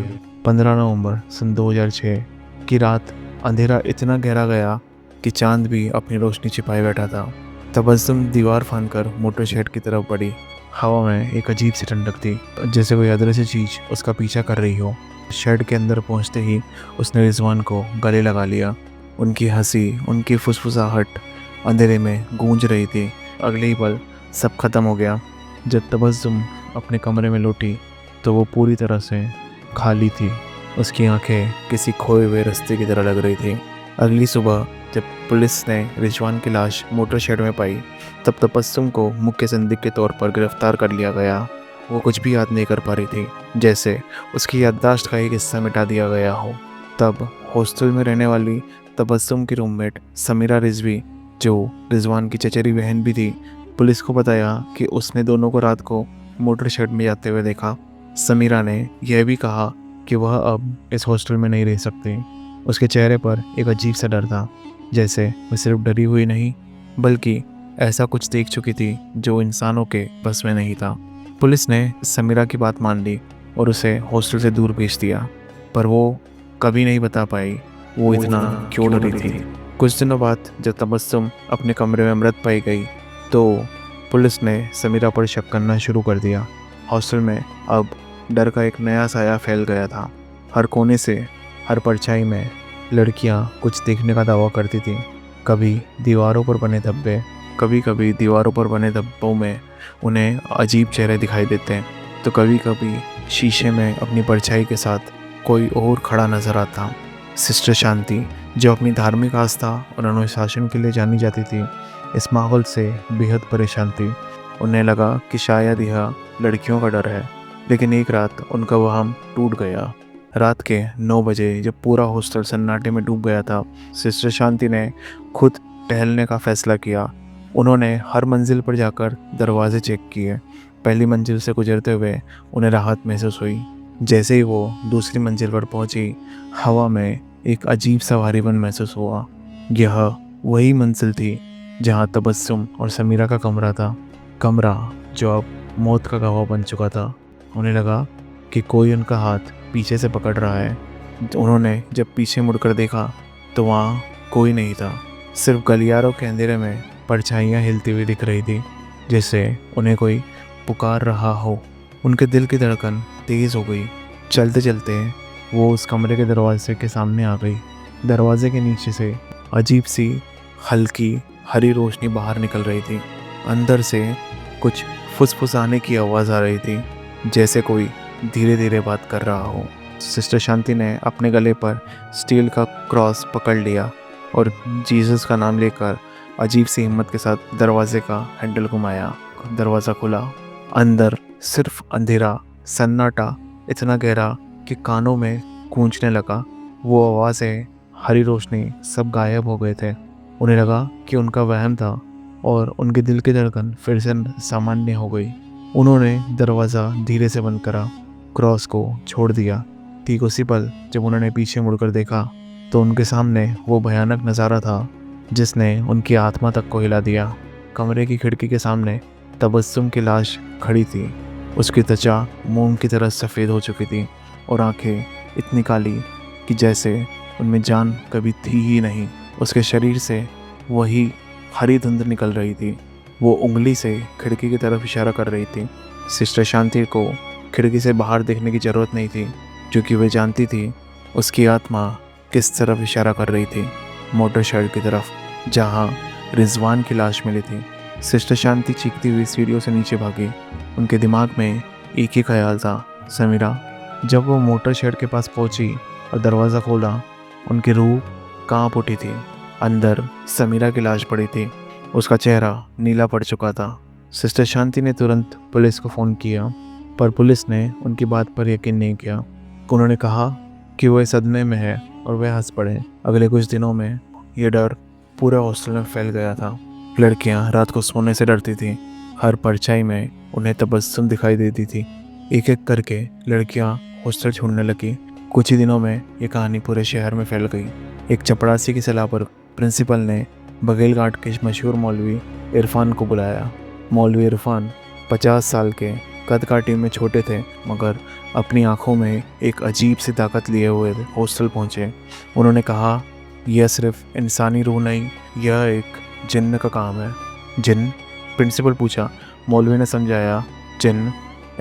15 नवंबर सन 2006 की रात अंधेरा इतना गहरा गया कि चांद भी अपनी रोशनी छिपाए बैठा था। तबस्सुम दीवार फांदकर मोटर शेड की तरफ बढ़ी। हवा में एक अजीब सी ठंडक थी, जैसे कोई अदृश्य चीज उसका पीछा कर रही हो। शेड के अंदर पहुंचते ही उसने रिजवान को गले लगा लिया। उनकी हंसी, उनकी फुसफुसाहट अंधेरे में गूंज रही थी। अगले ही पल सब खत्म हो गया। जब तबस्सुम अपने कमरे में लौटी तो वो पूरी तरह से खाली थी। उसकी आंखें किसी खोए हुए रास्ते की तरह लग रही थी। अगली सुबह जब पुलिस ने रिजवान की लाश मोटर शेड में पाई, तब तबस्सुम को मुख्य संदिग्ध के तौर पर गिरफ्तार कर लिया गया। वो कुछ भी याद नहीं कर पा रही थी, जैसे उसकी याददाश्त का एक हिस्सा मिटा दिया गया हो। तब हॉस्टल में रहने वाली तबस्सुम की रूममेट समीरा रिजवी, जो रिजवान की चचेरी बहन भी थी, पुलिस को बताया कि उसने दोनों को रात को मोटर शेड में जाते हुए देखा। समीरा ने यह भी कहा कि वह अब इस हॉस्टल में नहीं रह सकती। उसके चेहरे पर एक अजीब सा डर था, जैसे वह सिर्फ डरी हुई नहीं बल्कि ऐसा कुछ देख चुकी थी जो इंसानों के बस में नहीं था। पुलिस ने समीरा की बात मान ली और उसे हॉस्टल से दूर भेज दिया, पर वो कभी नहीं बता पाई वो इतना क्यों डरी थी। कुछ दिनों बाद जब तबस्सुम अपने कमरे में मृत पाई गई तो पुलिस ने समीरा पर शक करना शुरू कर दिया। हॉस्टल में अब डर का एक नया साया फैल गया था। हर कोने से, हर परछाई में लड़कियां कुछ देखने का दावा करती थीं। कभी दीवारों पर बने धब्बे, कभी दीवारों पर बने धब्बों में उन्हें अजीब चेहरे दिखाई देते, तो कभी कभी शीशे में अपनी परछाई के साथ कोई और खड़ा नजर आता। सिस्टर शांति, जो अपनी धार्मिक आस्था और अनुशासन के लिए जानी जाती थी, इस माहौल से बेहद परेशान थी। उन्हें लगा कि शायद यह लड़कियों का डर है, लेकिन एक रात उनका वहम टूट गया। रात के 9 बजे जब पूरा हॉस्टल सन्नाटे में डूब गया था, सिस्टर शांति ने खुद टहलने का फैसला किया। उन्होंने हर मंजिल पर जाकर दरवाजे चेक किए। पहली मंजिल से गुजरते हुए उन्हें राहत महसूस हुई। जैसे ही वो दूसरी मंजिल पर पहुंची, हवा में एक अजीब सा भारीपन महसूस हुआ। यह वही मंजिल थी जहां तबस्सुम और समीरा का कमरा था, कमरा जो अब मौत का गवाह बन चुका था। उन्हें लगा कि कोई उनका हाथ पीछे से पकड़ रहा है। उन्होंने जब पीछे मुड़कर देखा तो वहाँ कोई नहीं था, सिर्फ गलियारों के अंधेरे में परछाइयाँ हिलती हुई दिख रही थी, जैसे उन्हें कोई पुकार रहा हो। उनके दिल की धड़कन तेज़ हो गई। चलते चलते वो उस कमरे के दरवाजे के सामने आ गई। दरवाजे के नीचे से अजीब सी हल्की हरी रोशनी बाहर निकल रही थी। अंदर से कुछ फुसफुसाने की आवाज़ आ रही थी, जैसे कोई धीरे धीरे बात कर रहा हो। सिस्टर शांति ने अपने गले पर स्टील का क्रॉस पकड़ लिया और जीसस का नाम लेकर अजीब सी हिम्मत के साथ दरवाजे का हैंडल घुमाया। दरवाज़ा खुला। अंदर सिर्फ अंधेरा, सन्नाटा इतना गहरा कि कानों में गूंजने लगा। वो आवाज़ें, हरी रोशनी सब गायब हो गए थे। उन्हें लगा कि उनका वहम था और उनके दिल की धड़कन फिर से सामान्य हो गई। उन्होंने दरवाज़ा धीरे से बंद करा, क्रॉस को छोड़ दिया। ठीक उसी पल जब उन्होंने पीछे मुड़कर देखा तो उनके सामने वो भयानक नज़ारा था जिसने उनकी आत्मा तक को हिला दिया। कमरे की खिड़की के सामने तबस्सुम की लाश खड़ी थी। उसकी त्वचा मोम की तरह सफ़ेद हो चुकी थी और आंखें इतनी काली कि जैसे उनमें जान कभी थी ही नहीं। उसके शरीर से वही हरी धुंध निकल रही थी। वो उंगली से खिड़की की तरफ इशारा कर रही थी। सिस्टर शांति को खिड़की से बाहर देखने की ज़रूरत नहीं थी, क्योंकि वे जानती थी उसकी आत्मा किस तरफ इशारा कर रही थी, मोटर शेड की तरफ जहाँ रिजवान की लाश मिली थी। सिस्टर शांति चीखती हुई सीढ़ियों से नीचे भागी। उनके दिमाग में एक ही ख्याल था, समीरा। जब वो मोटर शेड के पास पहुंची और दरवाज़ा खोला, उनकी रूह कांप उठी थी। अंदर समीरा की लाश पड़ी थी। उसका चेहरा नीला पड़ चुका था। सिस्टर शांति ने तुरंत पुलिस को फ़ोन किया, पर पुलिस ने उनकी बात पर यकीन नहीं किया। उन्होंने कहा कि वो सदमे में है और वह हंस पड़े। अगले कुछ दिनों में ये डर पूरे हॉस्टल में फैल गया था। लड़कियां रात को सोने से डरती थीं। हर परछाई में उन्हें तबस्सुम दिखाई देती थी। एक एक करके लड़कियां हॉस्टल छोड़ने लगी। कुछ ही दिनों में ये कहानी पूरे शहर में फैल गई। एक चपरासी की सलाह पर प्रिंसिपल ने बघेलघाट के मशहूर मौलवी इरफान को बुलाया। मौलवी इरफान 50 साल के, कद काठी में छोटे थे, मगर अपनी आंखों में एक अजीब सी ताकत लिए हुए हॉस्टल पहुंचे। उन्होंने कहा यह सिर्फ इंसानी रूह नहीं, यह एक जिन्न का काम है। जिन्न? प्रिंसिपल पूछा। मौलवी ने समझाया, जिन्न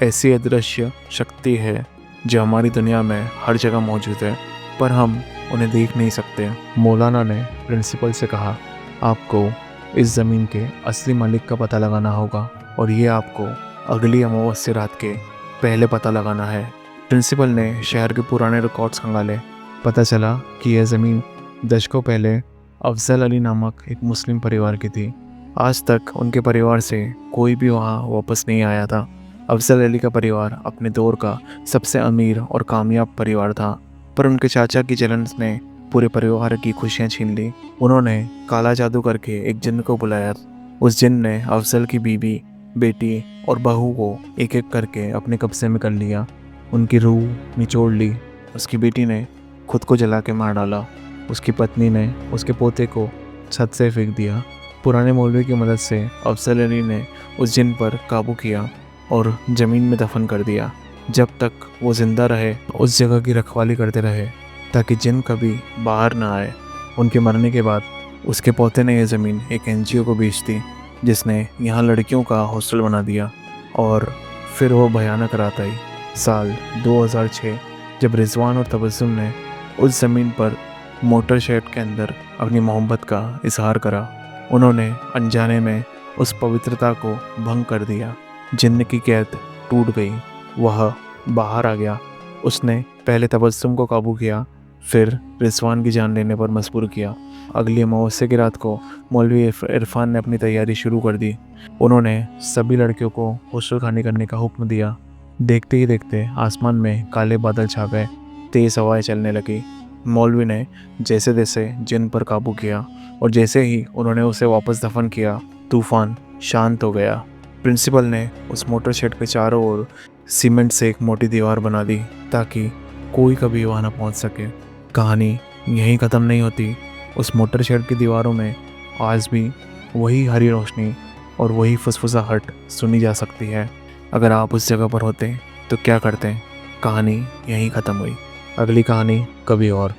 ऐसी अदृश्य शक्ति है जो हमारी दुनिया में हर जगह मौजूद है, पर हम उन्हें देख नहीं सकते। मौलाना ने प्रिंसिपल से कहा, आपको इस ज़मीन के असली मालिक का पता लगाना होगा और ये आपको अगली अमावस्या रात के पहले पता लगाना है। प्रिंसिपल ने शहर के पुराने रिकॉर्ड्स खंगाले। पता चला कि यह ज़मीन दशकों पहले अफजल अली नामक एक मुस्लिम परिवार की थी। आज तक उनके परिवार से कोई भी वहाँ वापस नहीं आया था। अफजल अली का परिवार अपने दौर का सबसे अमीर और कामयाब परिवार था, पर उनके चाचा की जलन ने पूरे परिवार की खुशियाँ छीन ली। उन्होंने काला जादू करके एक जिन्न को बुलाया। उस जिन्न ने अफजल की बीवी, बेटी और बहू को एक एक करके अपने कब्जे में कर लिया। उनकी रूह निचोड़ ली। उसकी बेटी ने खुद को जला के मार डाला। उसकी पत्नी ने उसके पोते को छत से फेंक दिया। पुराने मौलवी की मदद से अफजल अली ने उस जिन्न पर काबू किया और ज़मीन में दफन कर दिया। जब तक वो ज़िंदा रहे उस जगह की रखवाली करते रहे ताकि जिन्न कभी बाहर ना आए। उनके मरने के बाद उसके पोते ने यह ज़मीन एक NGO को बेच दी, जिसने यहाँ लड़कियों का हॉस्टल बना दिया। और फिर वो भयानक रात आई, साल 2006, जब रिजवान और तबस्सुम ने उस ज़मीन पर मोटर शेड के अंदर अपनी मोहब्बत का इजहार करा। उन्होंने अनजाने में उस पवित्रता को भंग कर दिया। जिन्न की कैद टूट गई। वह बाहर आ गया। उसने पहले तबस्सुम को काबू किया, फिर रिजवान की जान लेने पर मजबूर किया। अगली अमावस्या की रात को मौलवी इरफान ने अपनी तैयारी शुरू कर दी। उन्होंने सभी लड़कियों को हॉस्टल खाली करने का हुक्म दिया। देखते ही देखते आसमान में काले बादल छा गए। तेज़ हवाएं चलने लगी। मौलवी ने जैसे तैसे जिन्न पर काबू किया और जैसे ही उन्होंने उसे वापस दफन किया, तूफान शांत हो गया। प्रिंसिपल ने उस मोटर शेड के चारों ओर सीमेंट से एक मोटी दीवार बना दी ताकि कोई कभी वहाँ ना पहुँच सके। कहानी यहीं ख़त्म नहीं होती। उस मोटर शेड की दीवारों में आज भी वही हरी रोशनी और वही फुसफुसाहट सुनी जा सकती है। अगर आप उस जगह पर होते तो क्या करते? कहानी यहीं ख़त्म हुई। अगली कहानी कभी और।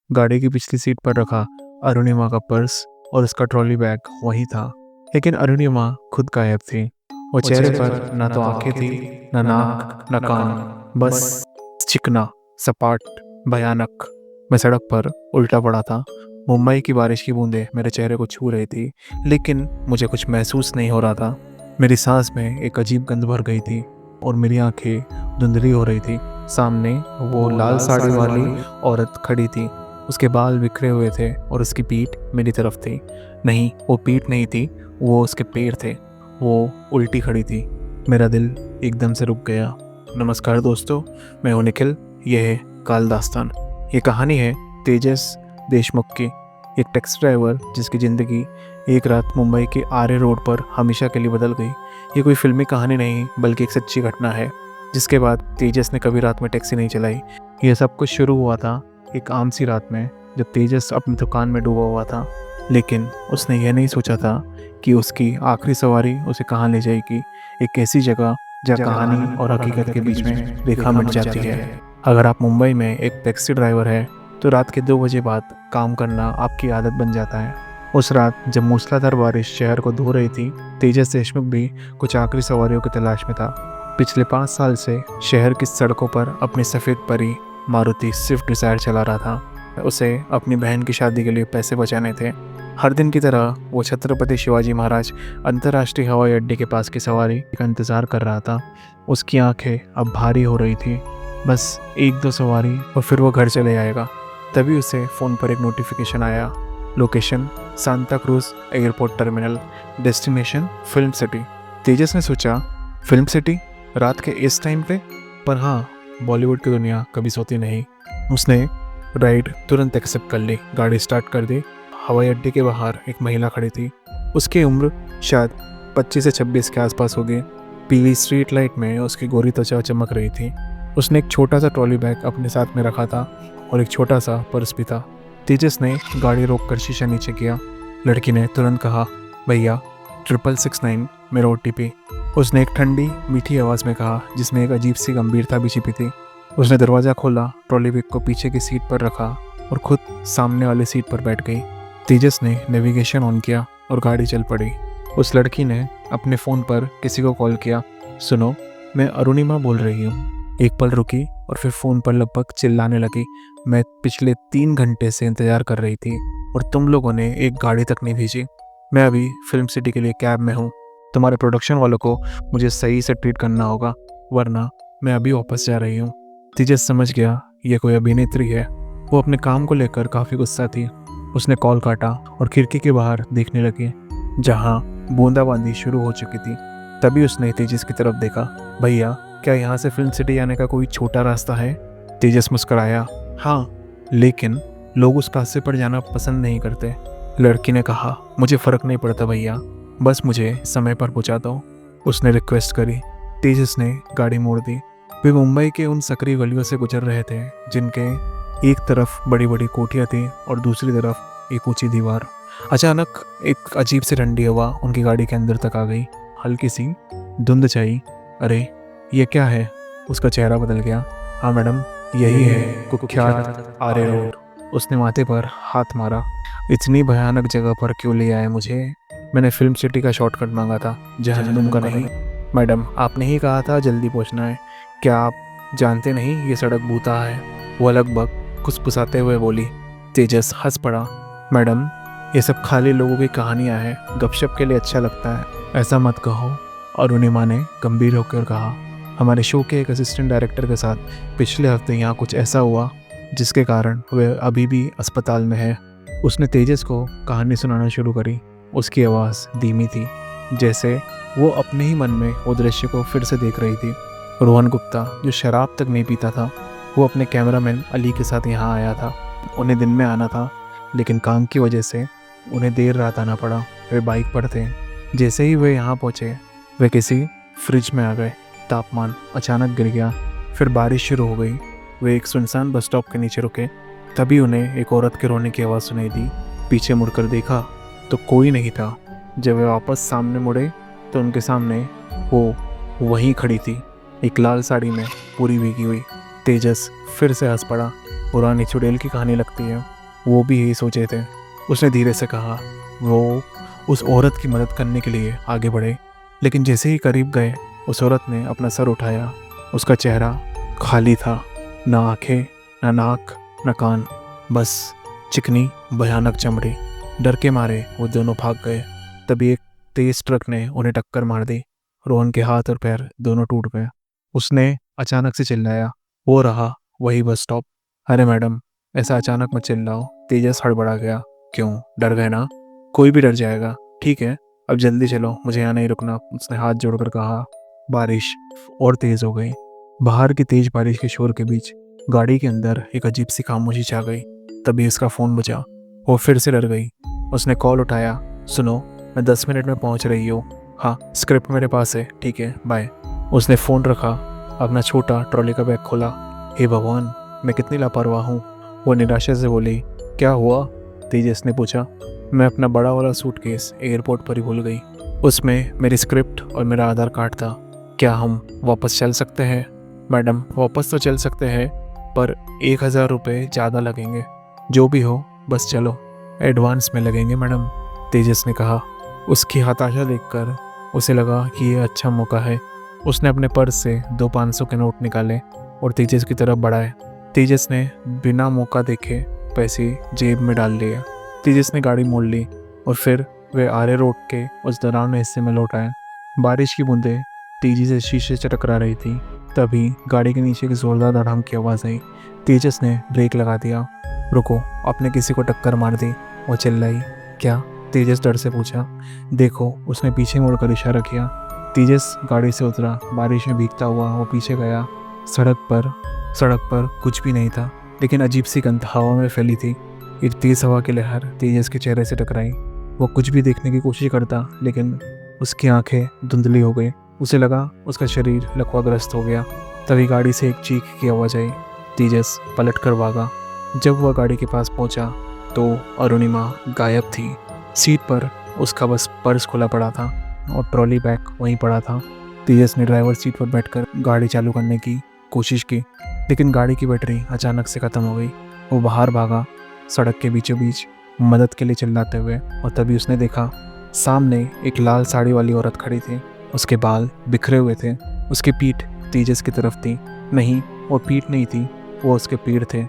गाड़ी की पिछली सीट पर रखा अरुणिमा का पर्स और उसका ट्रॉली बैग वही था, लेकिन अरुणिमा खुद गायब थी। वो चेहरे पर ना तो आंखें थी, ना नाक, ना कान, बस चिकना, सपाट, भयानक। मैं सड़क पर उल्टा पड़ा था। मुंबई की बारिश की बूंदें मेरे चेहरे को छू रही थी, लेकिन मुझे कुछ महसूस नहीं हो रहा था। मेरी सांस में एक अजीब गंध भर गई थी और मेरी आंखें धुंधली हो रही थी। सामने वो लाल साड़ी वाली औरत खड़ी थी। उसके बाल बिखरे हुए थे और उसकी पीठ मेरी तरफ थी। नहीं, वो पीठ नहीं थी, वो उसके पैर थे। वो उल्टी खड़ी थी। मेरा दिल एकदम से रुक गया। नमस्कार दोस्तों, मैं हूं निखिल। यह है काल दास्तान। ये कहानी है तेजस देशमुख की, एक टैक्सी ड्राइवर जिसकी ज़िंदगी एक रात मुंबई के आर्य रोड पर हमेशा के लिए बदल गई। ये कोई फिल्मी कहानी नहीं, बल्कि एक सच्ची घटना है। जिसके बाद तेजस ने कभी रात में टैक्सी नहीं चलाई। यह सब कुछ शुरू हुआ था एक आम सी रात में, जब तेजस अपनी दुकान में डूबा हुआ था। लेकिन उसने यह नहीं सोचा था कि उसकी आखिरी सवारी उसे कहाँ ले जाएगी। एक ऐसी जगह जहाँ कहानी और हकीकत के बीच में रेखा मिट जाती है। अगर आप मुंबई में एक टैक्सी ड्राइवर है तो रात के 2 बजे बाद काम करना आपकी आदत बन जाता है। उस रात जब मूसलाधार बारिश शहर को धो रही थी, तेजस देशमुख भी कुछ आखिरी सवारियों की तलाश में था। पिछले 5 साल से शहर की सड़कों पर अपनी सफ़ेद परी मारुति स्विफ्ट डिज़ायर चला रहा था। उसे अपनी बहन की शादी के लिए पैसे बचाने थे। हर दिन की तरह वो छत्रपति शिवाजी महाराज अंतर्राष्ट्रीय हवाई अड्डे के पास की सवारी का इंतज़ार कर रहा था। उसकी आंखें अब भारी हो रही थी। बस 1-2 सवारी और फिर वो घर चले आएगा। तभी उसे फ़ोन पर एक नोटिफिकेशन आया। Location Santa Cruz airport terminal, destination film city. Tejas ने सोचा, फिल्म सिटी रात के इस टाइम पे? पर हाँ, बॉलीवुड की दुनिया कभी सोती नहीं। उसने राइड तुरंत एक्सेप्ट कर ली। गाड़ी स्टार्ट कर दी। हवाई अड्डे के बाहर एक महिला खड़ी थी। उसकी उम्र शायद 25 से 26 के आसपास होगी। पीली स्ट्रीट लाइट में उसकी गोरी त्वचा चमक रही थी। उसने एक छोटा सा ट्रॉली बैग अपने साथ में रखा था और एक छोटा सा पर्स भी था। तेजस ने गाड़ी रोककर शीशा नीचे किया। लड़की ने तुरंत कहा, भैया 6669 मेरा OTP। उसने एक ठंडी मीठी आवाज़ में कहा, जिसमें एक अजीब सी गंभीरता भी छिपी थी। उसने दरवाज़ा खोला, ट्रॉली बैग को पीछे की सीट पर रखा और खुद सामने वाली सीट पर बैठ गई। तेजस ने नेविगेशन ऑन किया और गाड़ी चल पड़ी। उस लड़की ने अपने फ़ोन पर किसी को कॉल किया। सुनो, मैं अरुणिमा बोल रही हूँ। एक पल रुकी और फिर फ़ोन पर लगभग चिल्लाने लगी। मैं पिछले 3 घंटे से इंतज़ार कर रही थी और तुम लोगों ने एक गाड़ी तक नहीं भेजी। मैं अभी फिल्म सिटी के लिए कैब में हूँ। तुम्हारे प्रोडक्शन वालों को मुझे सही से ट्रीट करना होगा, वरना मैं अभी वापस जा रही हूँ। तेजस समझ गया ये कोई अभिनेत्री है। वो अपने काम को लेकर काफ़ी गुस्सा थी। उसने कॉल काटा और खिड़की के बाहर देखने लगी, जहाँ बूंदाबांदी शुरू हो चुकी थी। तभी उसने तेजस की तरफ देखा। भैया, क्या यहाँ से फिल्म सिटी आने का कोई छोटा रास्ता है? तेजस मुस्कुराया। हाँ, लेकिन लोग उस रास्ते पर जाना पसंद नहीं करते। लड़की ने कहा, मुझे फ़र्क नहीं पड़ता भैया, बस मुझे समय पर पहुँचा दो। उसने रिक्वेस्ट करी। तेजस ने गाड़ी मोड़ दी। वे मुंबई के उन सकरी गलियों से गुजर रहे थे जिनके एक तरफ बड़ी बड़ी कोठियाँ थी और दूसरी तरफ एक ऊंची दीवार। अचानक एक अजीब सी ठंडी हवा उनकी गाड़ी के अंदर तक आ गई। हल्की सी धुंध छाई। अरे, ये क्या है? उसका चेहरा बदल गया। हाँ मैडम, यही है कुख्यात आरे रोड। उसने माथे पर हाथ मारा। इतनी भयानक जगह पर क्यों ले आए मुझे? मैंने फिल्म सिटी का शॉर्टकट मांगा था, जहन्नुम का नहीं। मैडम, आपने ही कहा था जल्दी पहुंचना है। क्या आप जानते नहीं ये सड़क भूता है? वो लगभग खुसफुसाते हुए बोली। तेजस हंस पड़ा। मैडम, ये सब खाली लोगों की कहानियाँ हैं, गपशप के लिए अच्छा लगता है। ऐसा मत कहो। अरुणिमा ने गंभीर होकर कहा। हमारे शो के एक असिस्टेंट डायरेक्टर के साथ पिछले हफ्ते यहाँ कुछ ऐसा हुआ जिसके कारण वह अभी भी अस्पताल में है। उसने तेजस को कहानी सुनाना शुरू करी। उसकी आवाज़ धीमी थी, जैसे वो अपने ही मन में वो दृश्य को फिर से देख रही थी। रोहन गुप्ता, जो शराब तक नहीं पीता था, वो अपने कैमरामैन अली के साथ यहाँ आया था। उन्हें दिन में आना था, लेकिन काम की वजह से उन्हें देर रात आना पड़ा। वे बाइक पर थे। जैसे ही वे यहाँ पहुँचे, वे किसी फ्रिज में आ गए। तापमान अचानक गिर गया, फिर बारिश शुरू हो गई। वे एक सुनसान बस स्टॉप के नीचे रुके। तभी उन्हें एक औरत के रोने की आवाज़ सुनाई दी। पीछे मुड़कर देखा तो कोई नहीं था। जब वे वापस सामने मुड़े तो उनके सामने वो वहीं खड़ी थी, एक लाल साड़ी में, पूरी भीगी हुई। तेजस फिर से हंस पड़ा। पुरानी चुड़ैल की कहानी लगती है, वो भी यही सोचे थे। उसने धीरे से कहा। वो उस औरत की मदद करने के लिए आगे बढ़े, लेकिन जैसे ही करीब गए, उस औरत ने अपना सर उठाया। उसका चेहरा खाली था, ना आंखें, ना नाक, ना कान, बस चिकनी भयानक चमड़ी। डर के मारे वो दोनों भाग गए। तभी एक तेज ट्रक ने उन्हें टक्कर मार दी। रोहन के हाथ और पैर दोनों टूट गए। उसने अचानक से चिल्लाया। वो रहा वही बस स्टॉप। अरे मैडम, ऐसा अचानक मत चिल्लाओ। तेजस हड़बड़ा गया। क्यों, डर गए ना? कोई भी डर जाएगा। ठीक है, अब जल्दी चलो, मुझे यहाँ नहीं रुकना, उसने हाथ जोड़कर कहा। बारिश और तेज हो गई। बाहर की तेज बारिश के शोर के बीच गाड़ी के अंदर एक अजीब सी खामोशी छा गई। तभी उसका फ़ोन बजा। वो फिर से डर गई। उसने कॉल उठाया। सुनो, मैं 10 मिनट में पहुंच रही हूँ। हाँ, स्क्रिप्ट मेरे पास है, ठीक है, बाय। उसने फ़ोन रखा, अपना छोटा ट्रॉली का बैग खोला। हे भगवान, मैं कितनी लापरवाह हूँ, वो निराशा से बोली। क्या हुआ? तेजस ने पूछा। मैं अपना बड़ा वाला सूटकेस एयरपोर्ट पर ही भूल गई। उसमें मेरी स्क्रिप्ट और मेरा आधार कार्ड था। क्या हम वापस चल सकते हैं? मैडम, वापस तो चल सकते हैं, पर 1000 रुपये ज़्यादा लगेंगे। जो भी हो, बस चलो। एडवांस में लगेंगे मैडम, तेजस ने कहा। उसकी हताशा देखकर उसे लगा कि ये अच्छा मौका है। उसने अपने पर्स से 2 500 के नोट निकाले और तेजस की तरफ बढ़ाए। तेजस ने बिना मौका देखे पैसे जेब में डाल लिए। तेजस ने गाड़ी मोड़ ली और फिर वे आरे रोड के उस दौरान हिस्से में लौट आए। बारिश की बूंदें तेजी से शीशे से टकरा रही थी। तभी गाड़ी के नीचे की जोरदार धड़ाम की आवाज़ आई। तेजस ने ब्रेक लगा दिया। रुको, आपने किसी को टक्कर मार दी, वो चिल्लाई। क्या? तेजस डर से पूछा। देखो, उसने पीछे मुड़कर इशारा किया। तेजस गाड़ी से उतरा। बारिश में भीगता हुआ वो पीछे गया। सड़क पर कुछ भी नहीं था, लेकिन अजीब सी गंध हवा में फैली थी। एक तेज़ हवा की लहर तेजस के चेहरे से टकराई। वो कुछ भी देखने की कोशिश करता, लेकिन उसकी आंखें धुंधली हो गई। उसे लगा उसका शरीर लकवाग्रस्त हो गया। तभी गाड़ी से एक चीख की आवाज़ आई। तेजस पलट कर भागा। जब वह गाड़ी के पास पहुंचा तो अरुणिमा गायब थी। सीट पर उसका बस पर्स खुला पड़ा था और ट्रॉली बैग वहीं पड़ा था। तेजस ने ड्राइवर सीट पर बैठकर गाड़ी चालू करने की कोशिश की, लेकिन गाड़ी की बैटरी अचानक से ख़त्म हो गई। वो बाहर भागा, सड़क के बीचों बीच मदद के लिए चिल्लाते हुए, और तभी उसने देखा सामने एक लाल साड़ी वाली औरत खड़ी थी। उसके बाल बिखरे हुए थे, उसकी पीठ तेजस की तरफ थी। नहीं, वो पीठ नहीं थी, वो उसके पैर थे।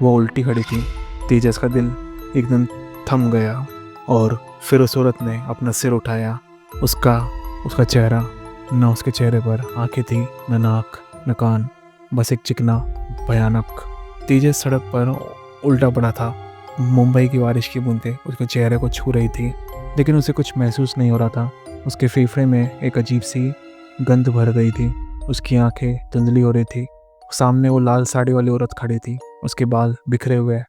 वो उल्टी खड़ी थी। तेजस का दिल एकदम थम गया और फिर उस औरत ने अपना सिर उठाया। उसका चेहरा, न उसके चेहरे पर आंखें थी, न नाक, न कान, बस एक चिकना भयानक। तेजस सड़क पर उल्टा पड़ा था। मुंबई की बारिश की बूंदें उसके चेहरे को छू रही थी, लेकिन उसे कुछ महसूस नहीं हो रहा था। उसके फेफड़े में एक अजीब सी गंध भर गई थी। उसकी आंखें धुंधली हो रही थी। सामने वो लाल साड़ी वाली औरत खड़ी थी, उसके बाल बिखरे हुए।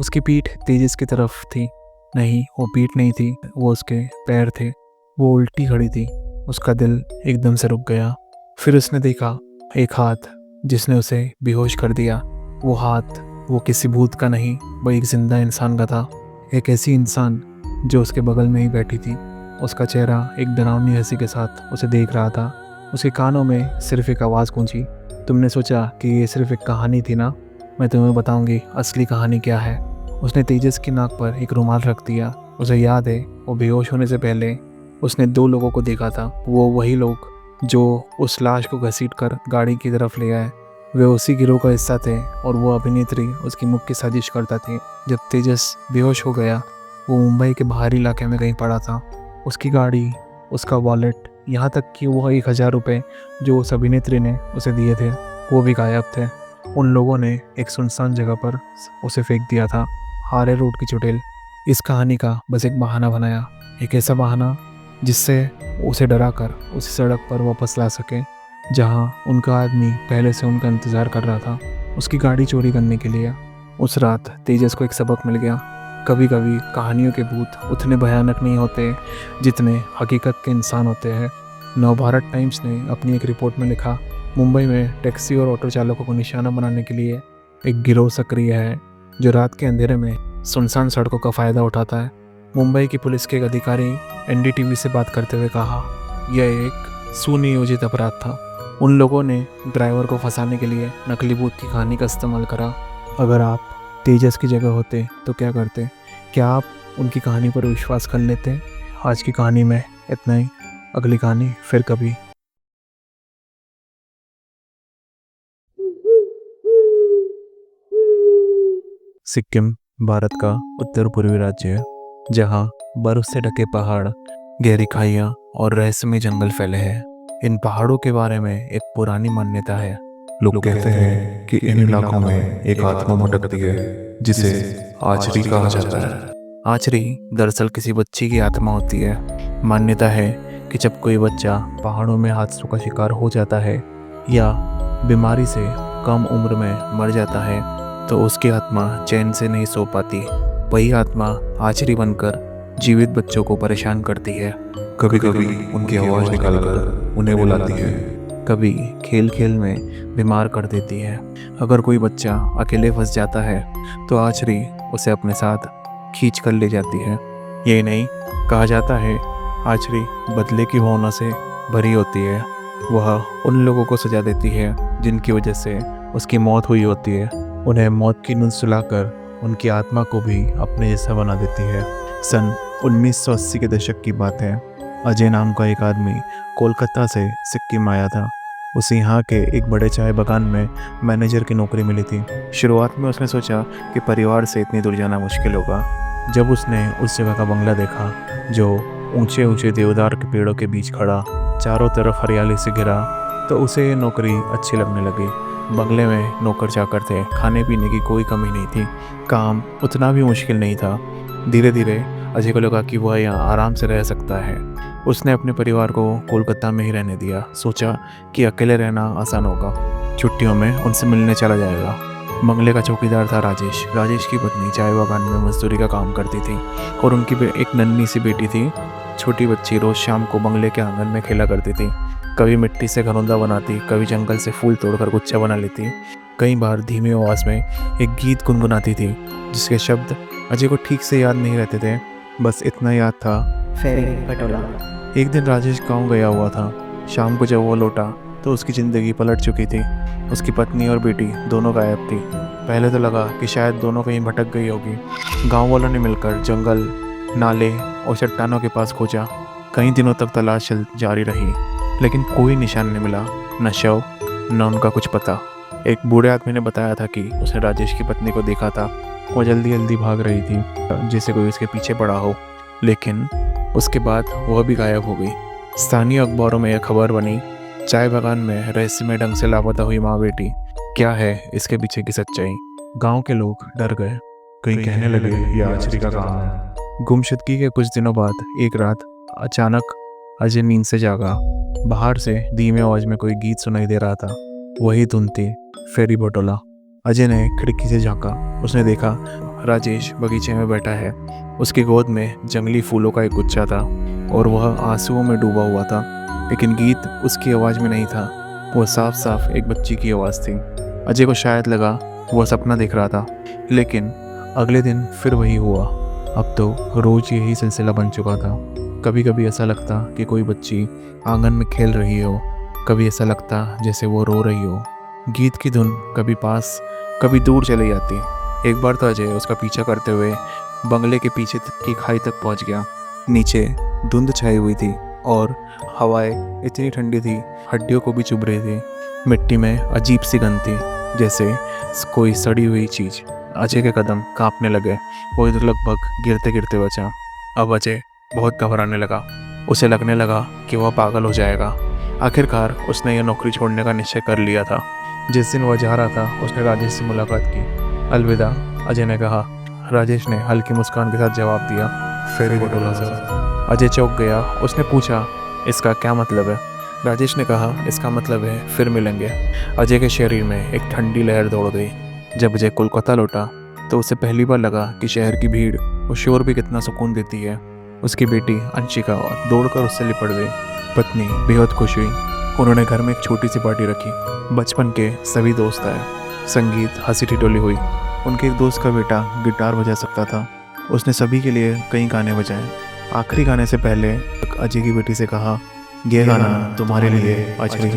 उसकी पीठ तेजस की तरफ थी। नहीं, वो पीठ नहीं थी, वो उसके पैर थे। वो उल्टी खड़ी थी। उसका दिल एकदम से रुक गया। फिर उसने देखा एक हाथ जिसने उसे बेहोश कर दिया। वो हाथ वो किसी भूत का नहीं, वो एक जिंदा इंसान का था। एक ऐसी इंसान जो उसके बगल में ही बैठी थी। उसका चेहरा एक डरावनी हंसी के साथ उसे देख रहा था। उसके कानों में सिर्फ एक आवाज़ गूंजी, तुमने सोचा कि ये सिर्फ एक कहानी थी ना? मैं तुम्हें बताऊंगी असली कहानी क्या है। उसने तेजस की नाक पर एक रुमाल रख दिया। उसे याद है, वो बेहोश होने से पहले उसने 2 लोगों को देखा था। वो वही लोग जो उस लाश को घसीट कर गाड़ी की तरफ ले आए। वे उसी गिरोह का हिस्सा थे और वो अभिनेत्री उसकी मुख्य साजिश करता थी। जब तेजस बेहोश हो गया, वो मुंबई के बाहरी इलाके में कहीं पड़ा था। उसकी गाड़ी, उसका वॉलेट, यहाँ तक कि वो 1000 रुपये जो उस अभिनेत्री ने उसे दिए थे, वो भी गायब थे। उन लोगों ने एक सुनसान जगह पर उसे फेंक दिया था, हारे रोड की चुड़ैल। इस कहानी का बस एक बहाना बनाया, एक ऐसा बहाना जिससे उसे डराकर उसी सड़क पर वापस ला सके जहाँ उनका आदमी पहले से उनका इंतज़ार कर रहा था, उसकी गाड़ी चोरी करने के लिए। उस रात तेजस को एक सबक मिल गया। कभी कभी कहानियों के भूत उतने भयानक नहीं होते जितने हकीकत के इंसान होते हैं। नवभारत टाइम्स ने अपनी एक रिपोर्ट में लिखा, मुंबई में टैक्सी और ऑटो चालकों को निशाना बनाने के लिए एक गिरोह सक्रिय है जो रात के अंधेरे में सुनसान सड़कों का फ़ायदा उठाता है। मुंबई की पुलिस के एक अधिकारी एनडीटीवी से बात करते हुए कहा, यह एक सुनियोजित अपराध था। उन लोगों ने ड्राइवर को फंसाने के लिए नकली भूत की कहानी का इस्तेमाल करा। अगर आप तेजस की जगह होते तो क्या करते? क्या आप उनकी कहानी पर विश्वास कर लेते? आज की कहानी में इतना ही। अगली कहानी फिर कभी। सिक्किम भारत का उत्तर पूर्वी राज्य है, जहाँ बर्फ से ढके पहाड़, गहरी खाइयाँ और रहस्यमय जंगल फैले हैं। इन पहाड़ों के बारे में एक पुरानी मान्यता है। लोग कहते हैं कि इन इलाकों में एक आत्मा भटकती है जिसे आचरी कहा जाता है। आचरी दरअसल किसी बच्ची की आत्मा होती है। मान्यता है कि जब कोई बच्चा पहाड़ों में हादसों का शिकार हो जाता है या बीमारी से कम उम्र में मर जाता है तो उसकी आत्मा चैन से नहीं सो पाती। वही आत्मा आचरी बनकर जीवित बच्चों को परेशान करती है। कभी कभी उनकी आवाज़ निकालकर उन्हें बुलाती है, कभी खेल खेल में बीमार कर देती है। अगर कोई बच्चा अकेले फंस जाता है तो आचरी उसे अपने साथ खींच कर ले जाती है। ये नहीं, कहा जाता है आचरी बदले की भावना से भरी होती है। वह उन लोगों को सजा देती है जिनकी वजह से उसकी मौत हुई होती है। उन्हें मौत की नींद सुलाकर उनकी आत्मा को भी अपने जैसा बना देती है। सन 1980 के दशक की बात है। अजय नाम का एक आदमी कोलकाता से सिक्किम आया था। उसे यहाँ के एक बड़े चाय बागान में मैनेजर की नौकरी मिली थी। शुरुआत में उसने सोचा कि परिवार से इतनी दूर जाना मुश्किल होगा। जब उसने उस जगह का बंगला देखा जो ऊंचे ऊंचे देवदार के पेड़ों के बीच खड़ा, चारों तरफ हरियाली से घिरा, तो उसे ये नौकरी अच्छी लगने लगी। बंगले में नौकर चाकर थे, खाने पीने की कोई कमी नहीं थी, काम उतना भी मुश्किल नहीं था। धीरे धीरे अजय को लगा कि वह यहाँ आराम से रह सकता है। उसने अपने परिवार को कोलकाता में ही रहने दिया। सोचा कि अकेले रहना आसान होगा, छुट्टियों में उनसे मिलने चला जाएगा। बंगले का चौकीदार था राजेश। राजेश की पत्नी चाय बागान में मजदूरी का काम करती थी और उनकी एक नन्ही सी बेटी थी। छोटी बच्ची रोज़ शाम को बंगले के आंगन में खेला करती थी। कभी मिट्टी से घरौंदा बनाती, कभी जंगल से फूल तोड़कर गुच्छा बना लेती। कई बार धीमी आवाज़ में एक गीत गुनगुनाती थी जिसके शब्द अजय को ठीक से याद नहीं रहते थे। बस इतना याद था, फेरी पटोला। एक दिन राजेश गांव गया हुआ था। शाम को जब वो लौटा तो उसकी ज़िंदगी पलट चुकी थी। उसकी पत्नी और बेटी दोनों गायब थी। पहले तो लगा कि शायद दोनों कहीं भटक गई होगी। गांव वालों ने मिलकर जंगल, नाले और चट्टानों के पास खोजा। कई दिनों तक तलाश जारी रही, लेकिन कोई निशान नहीं मिला, न शव न उनका कुछ पता। एक बूढ़े आदमी ने बताया था कि उसने राजेश की पत्नी को देखा था। वो जल्दी जल्दी भाग रही थी जैसे कोई उसके पीछे पड़ा हो, लेकिन उसके बाद वह भी गायब हो गई। स्थानीय अखबारों में यह खबर बनी, चाय बागान में रहस्यमय ढंग से लापता हुई माँ बेटी। क्या है इसके पीछे की सच्चाई? गांव के लोग डर गए। कहीं कहने लगे ये आचरी का काम है। गुमशुदगी के कुछ दिनों बाद एक रात अचानक अजय नींद से जागा। बाहर से धीमे आवाज में कोई गीत सुनाई दे रहा था। वही धुन थी, फेरी बटोला। अजय ने खिड़की से झांका। उसने देखा राजेश बगीचे में बैठा है। उसकी गोद में जंगली फूलों का एक गुच्छा था और वह आंसुओं में डूबा हुआ था। लेकिन गीत उसकी आवाज़ में नहीं था, वह साफ साफ एक बच्ची की आवाज़ थी। अजय को शायद लगा वह सपना देख रहा था, लेकिन अगले दिन फिर वही हुआ। अब तो रोज़ यही सिलसिला बन चुका था। कभी कभी ऐसा लगता कि कोई बच्ची आंगन में खेल रही हो, कभी ऐसा लगता जैसे वो रो रही हो। गीत की धुन कभी पास कभी दूर चली जाती। एक बार तो अजय उसका पीछा करते हुए बंगले के पीछे की खाई तक पहुंच गया। नीचे धुंध छाई हुई थी और हवाएं इतनी ठंडी थी, हड्डियों को भी चुभ रही थी। मिट्टी में अजीब सी गंध थी, जैसे कोई सड़ी हुई चीज़। अजय के कदम कांपने लगे। वो इधर लगभग गिरते गिरते बचा। अब अजय बहुत घबराने लगा। उसे लगने लगा कि वह पागल हो जाएगा। आखिरकार उसने यह नौकरी छोड़ने का निश्चय कर लिया था। जिस दिन वह जा रहा था उसने राजेश से मुलाकात की। अलविदा, अजय ने कहा। राजेश ने हल्की मुस्कान के साथ जवाब दिया, फेरी बटोला सर। अजय चौंक गया। उसने पूछा, इसका क्या मतलब है? राजेश ने कहा, इसका मतलब है फिर मिलेंगे। अजय के शरीर में एक ठंडी लहर दौड़ गई। जब अजय कोलकाता लौटा तो उसे पहली बार लगा कि शहर की भीड़ और शोर भी कितना सुकून देती है। उसकी बेटी अंशिका दौड़कर उससे लिपट गई। पत्नी बेहद खुश हुई। उन्होंने घर में एक छोटी सी पार्टी रखी। बचपन के सभी दोस्त आए। संगीत, हंसी ठिठोली हुई। उनके एक दोस्त का बेटा गिटार बजा सकता था। उसने सभी के लिए कई गाने बजाए। आखिरी गाने से पहले अजय की बेटी से कहा, ये गाना तुम्हारे लिए आचरी।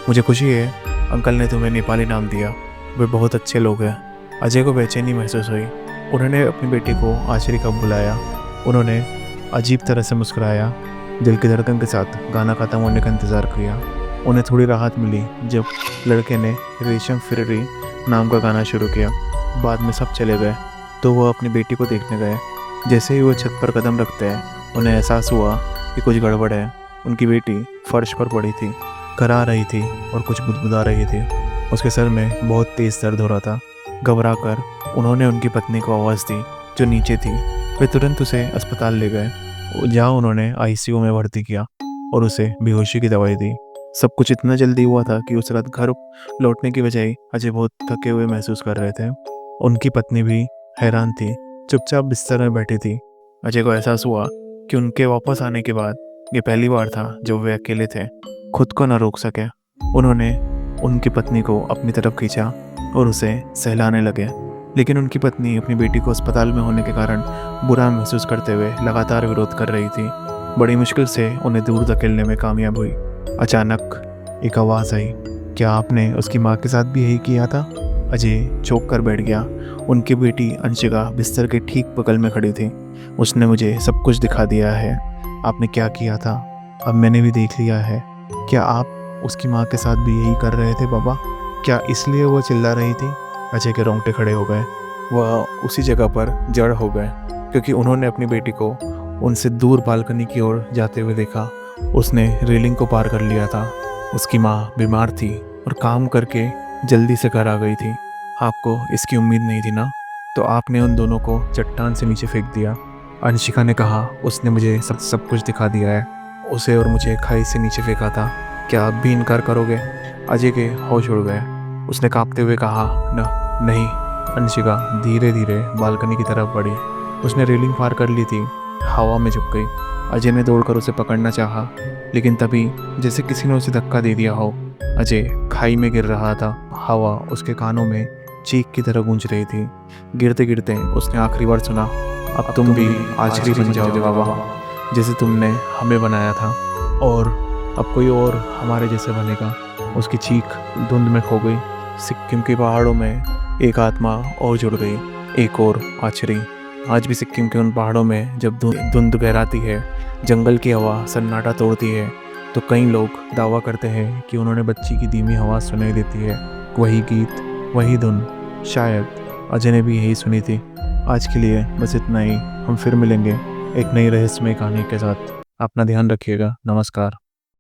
मुझे खुशी है अंकल ने तुम्हें नेपाली नाम दिया। वे बहुत अच्छे लोग हैं। अजय को बेचैनी महसूस हुई। उन्होंने अपनी बेटी को आचरी कब बुलाया। उन्होंने अजीब तरह से मुस्कुराया। दिल की धड़कन के साथ गाना खत्म होने का इंतज़ार किया। उन्हें थोड़ी राहत मिली जब लड़के ने रेशम फिररी नाम का गाना शुरू किया। बाद में सब चले गए तो वह अपनी बेटी को देखने गए। जैसे ही वो छत पर कदम रखते हैं उन्हें एहसास हुआ कि कुछ गड़बड़ है। उनकी बेटी फर्श पर पड़ी थी, करा रही थी और कुछ बुदबुदा रही थी। उसके सर में बहुत तेज़ दर्द हो रहा था। घबराकर उन्होंने उनकी पत्नी को आवाज़ दी जो नीचे थी। वे तुरंत उसे अस्पताल ले गए, जहाँ उन्होंने आईसीयू में भर्ती किया और उसे बेहोशी की दवाई दी। सब कुछ इतना जल्दी हुआ था कि उस रात घर लौटने की बजाय अजय बहुत थके हुए महसूस कर रहे थे। उनकी पत्नी भी हैरान थी, चुपचाप बिस्तर में बैठी थी। अजय को एहसास हुआ कि उनके वापस आने के बाद ये पहली बार था जब वे अकेले थे। खुद को न रोक सके, उन्होंने उनकी पत्नी को अपनी तरफ खींचा और उसे सहलाने लगे। लेकिन उनकी पत्नी अपनी बेटी को अस्पताल में होने के कारण बुरा महसूस करते हुए लगातार विरोध कर रही थी। बड़ी मुश्किल से उन्हें दूर धकेलने में कामयाब हुई। अचानक एक आवाज़ आई, क्या आपने उसकी माँ के साथ भी यही किया था? अजय चौंक कर बैठ गया। उनकी बेटी अंशिका बिस्तर के ठीक बगल में खड़ी थी। उसने मुझे सब कुछ दिखा दिया है, आपने क्या किया था, अब मैंने भी देख लिया है। क्या आप उसकी माँ के साथ भी यही कर रहे थे बाबा? क्या इसलिए वो चिल्ला रही थी? अजय के रोंगटे खड़े हो गए। वह उसी जगह पर जड़ हो गए क्योंकि उन्होंने अपनी बेटी को उनसे दूर बालकनी की ओर जाते हुए देखा। उसने रेलिंग को पार कर लिया था। उसकी माँ बीमार थी और काम करके जल्दी से घर आ गई थी। आपको इसकी उम्मीद नहीं थी ना? तो आपने उन दोनों को चट्टान से नीचे फेंक दिया। अंशिका ने कहा, उसने मुझे सब कुछ दिखा दिया है। उसे और मुझे खाई से नीचे फेंका था। क्या आप भी इनकार करोगे? अजय के होश उड़ गए। उसने कांपते हुए कहा, नहीं। अंशिका धीरे धीरे बालकनी की तरफ बढ़ी। उसने रेलिंग पार कर ली थी, हवा में झुक गई। अजय ने दौड़कर उसे पकड़ना चाहा, लेकिन तभी जैसे किसी ने उसे धक्का दे दिया हो। अजय खाई में गिर रहा था। हवा उसके कानों में चीख की तरह गूंज रही थी। गिरते गिरते उसने आखिरी बार सुना, अब तुम भी आचरी बन जाओगे बाबा, जैसे तुमने हमें बनाया था, और अब कोई और हमारे जैसे बनेगा। उसकी चीख धुंध में खो गई। सिक्किम के पहाड़ों में एक आत्मा और जुड़ गई, एक और आचरी। आज भी सिक्किम के उन पहाड़ों में जब धुंध गहराती है, जंगल की हवा सन्नाटा तोड़ती है, तो कई लोग दावा करते हैं कि उन्होंने बच्ची की धीमी आवाज़ सुनाई देती है। वही गीत, वही धुन, शायद अजय ने भी यही सुनी थी। आज के लिए बस इतना ही। हम फिर मिलेंगे एक नई रहस्यमय कहानी के साथ। अपना ध्यान रखिएगा। नमस्कार।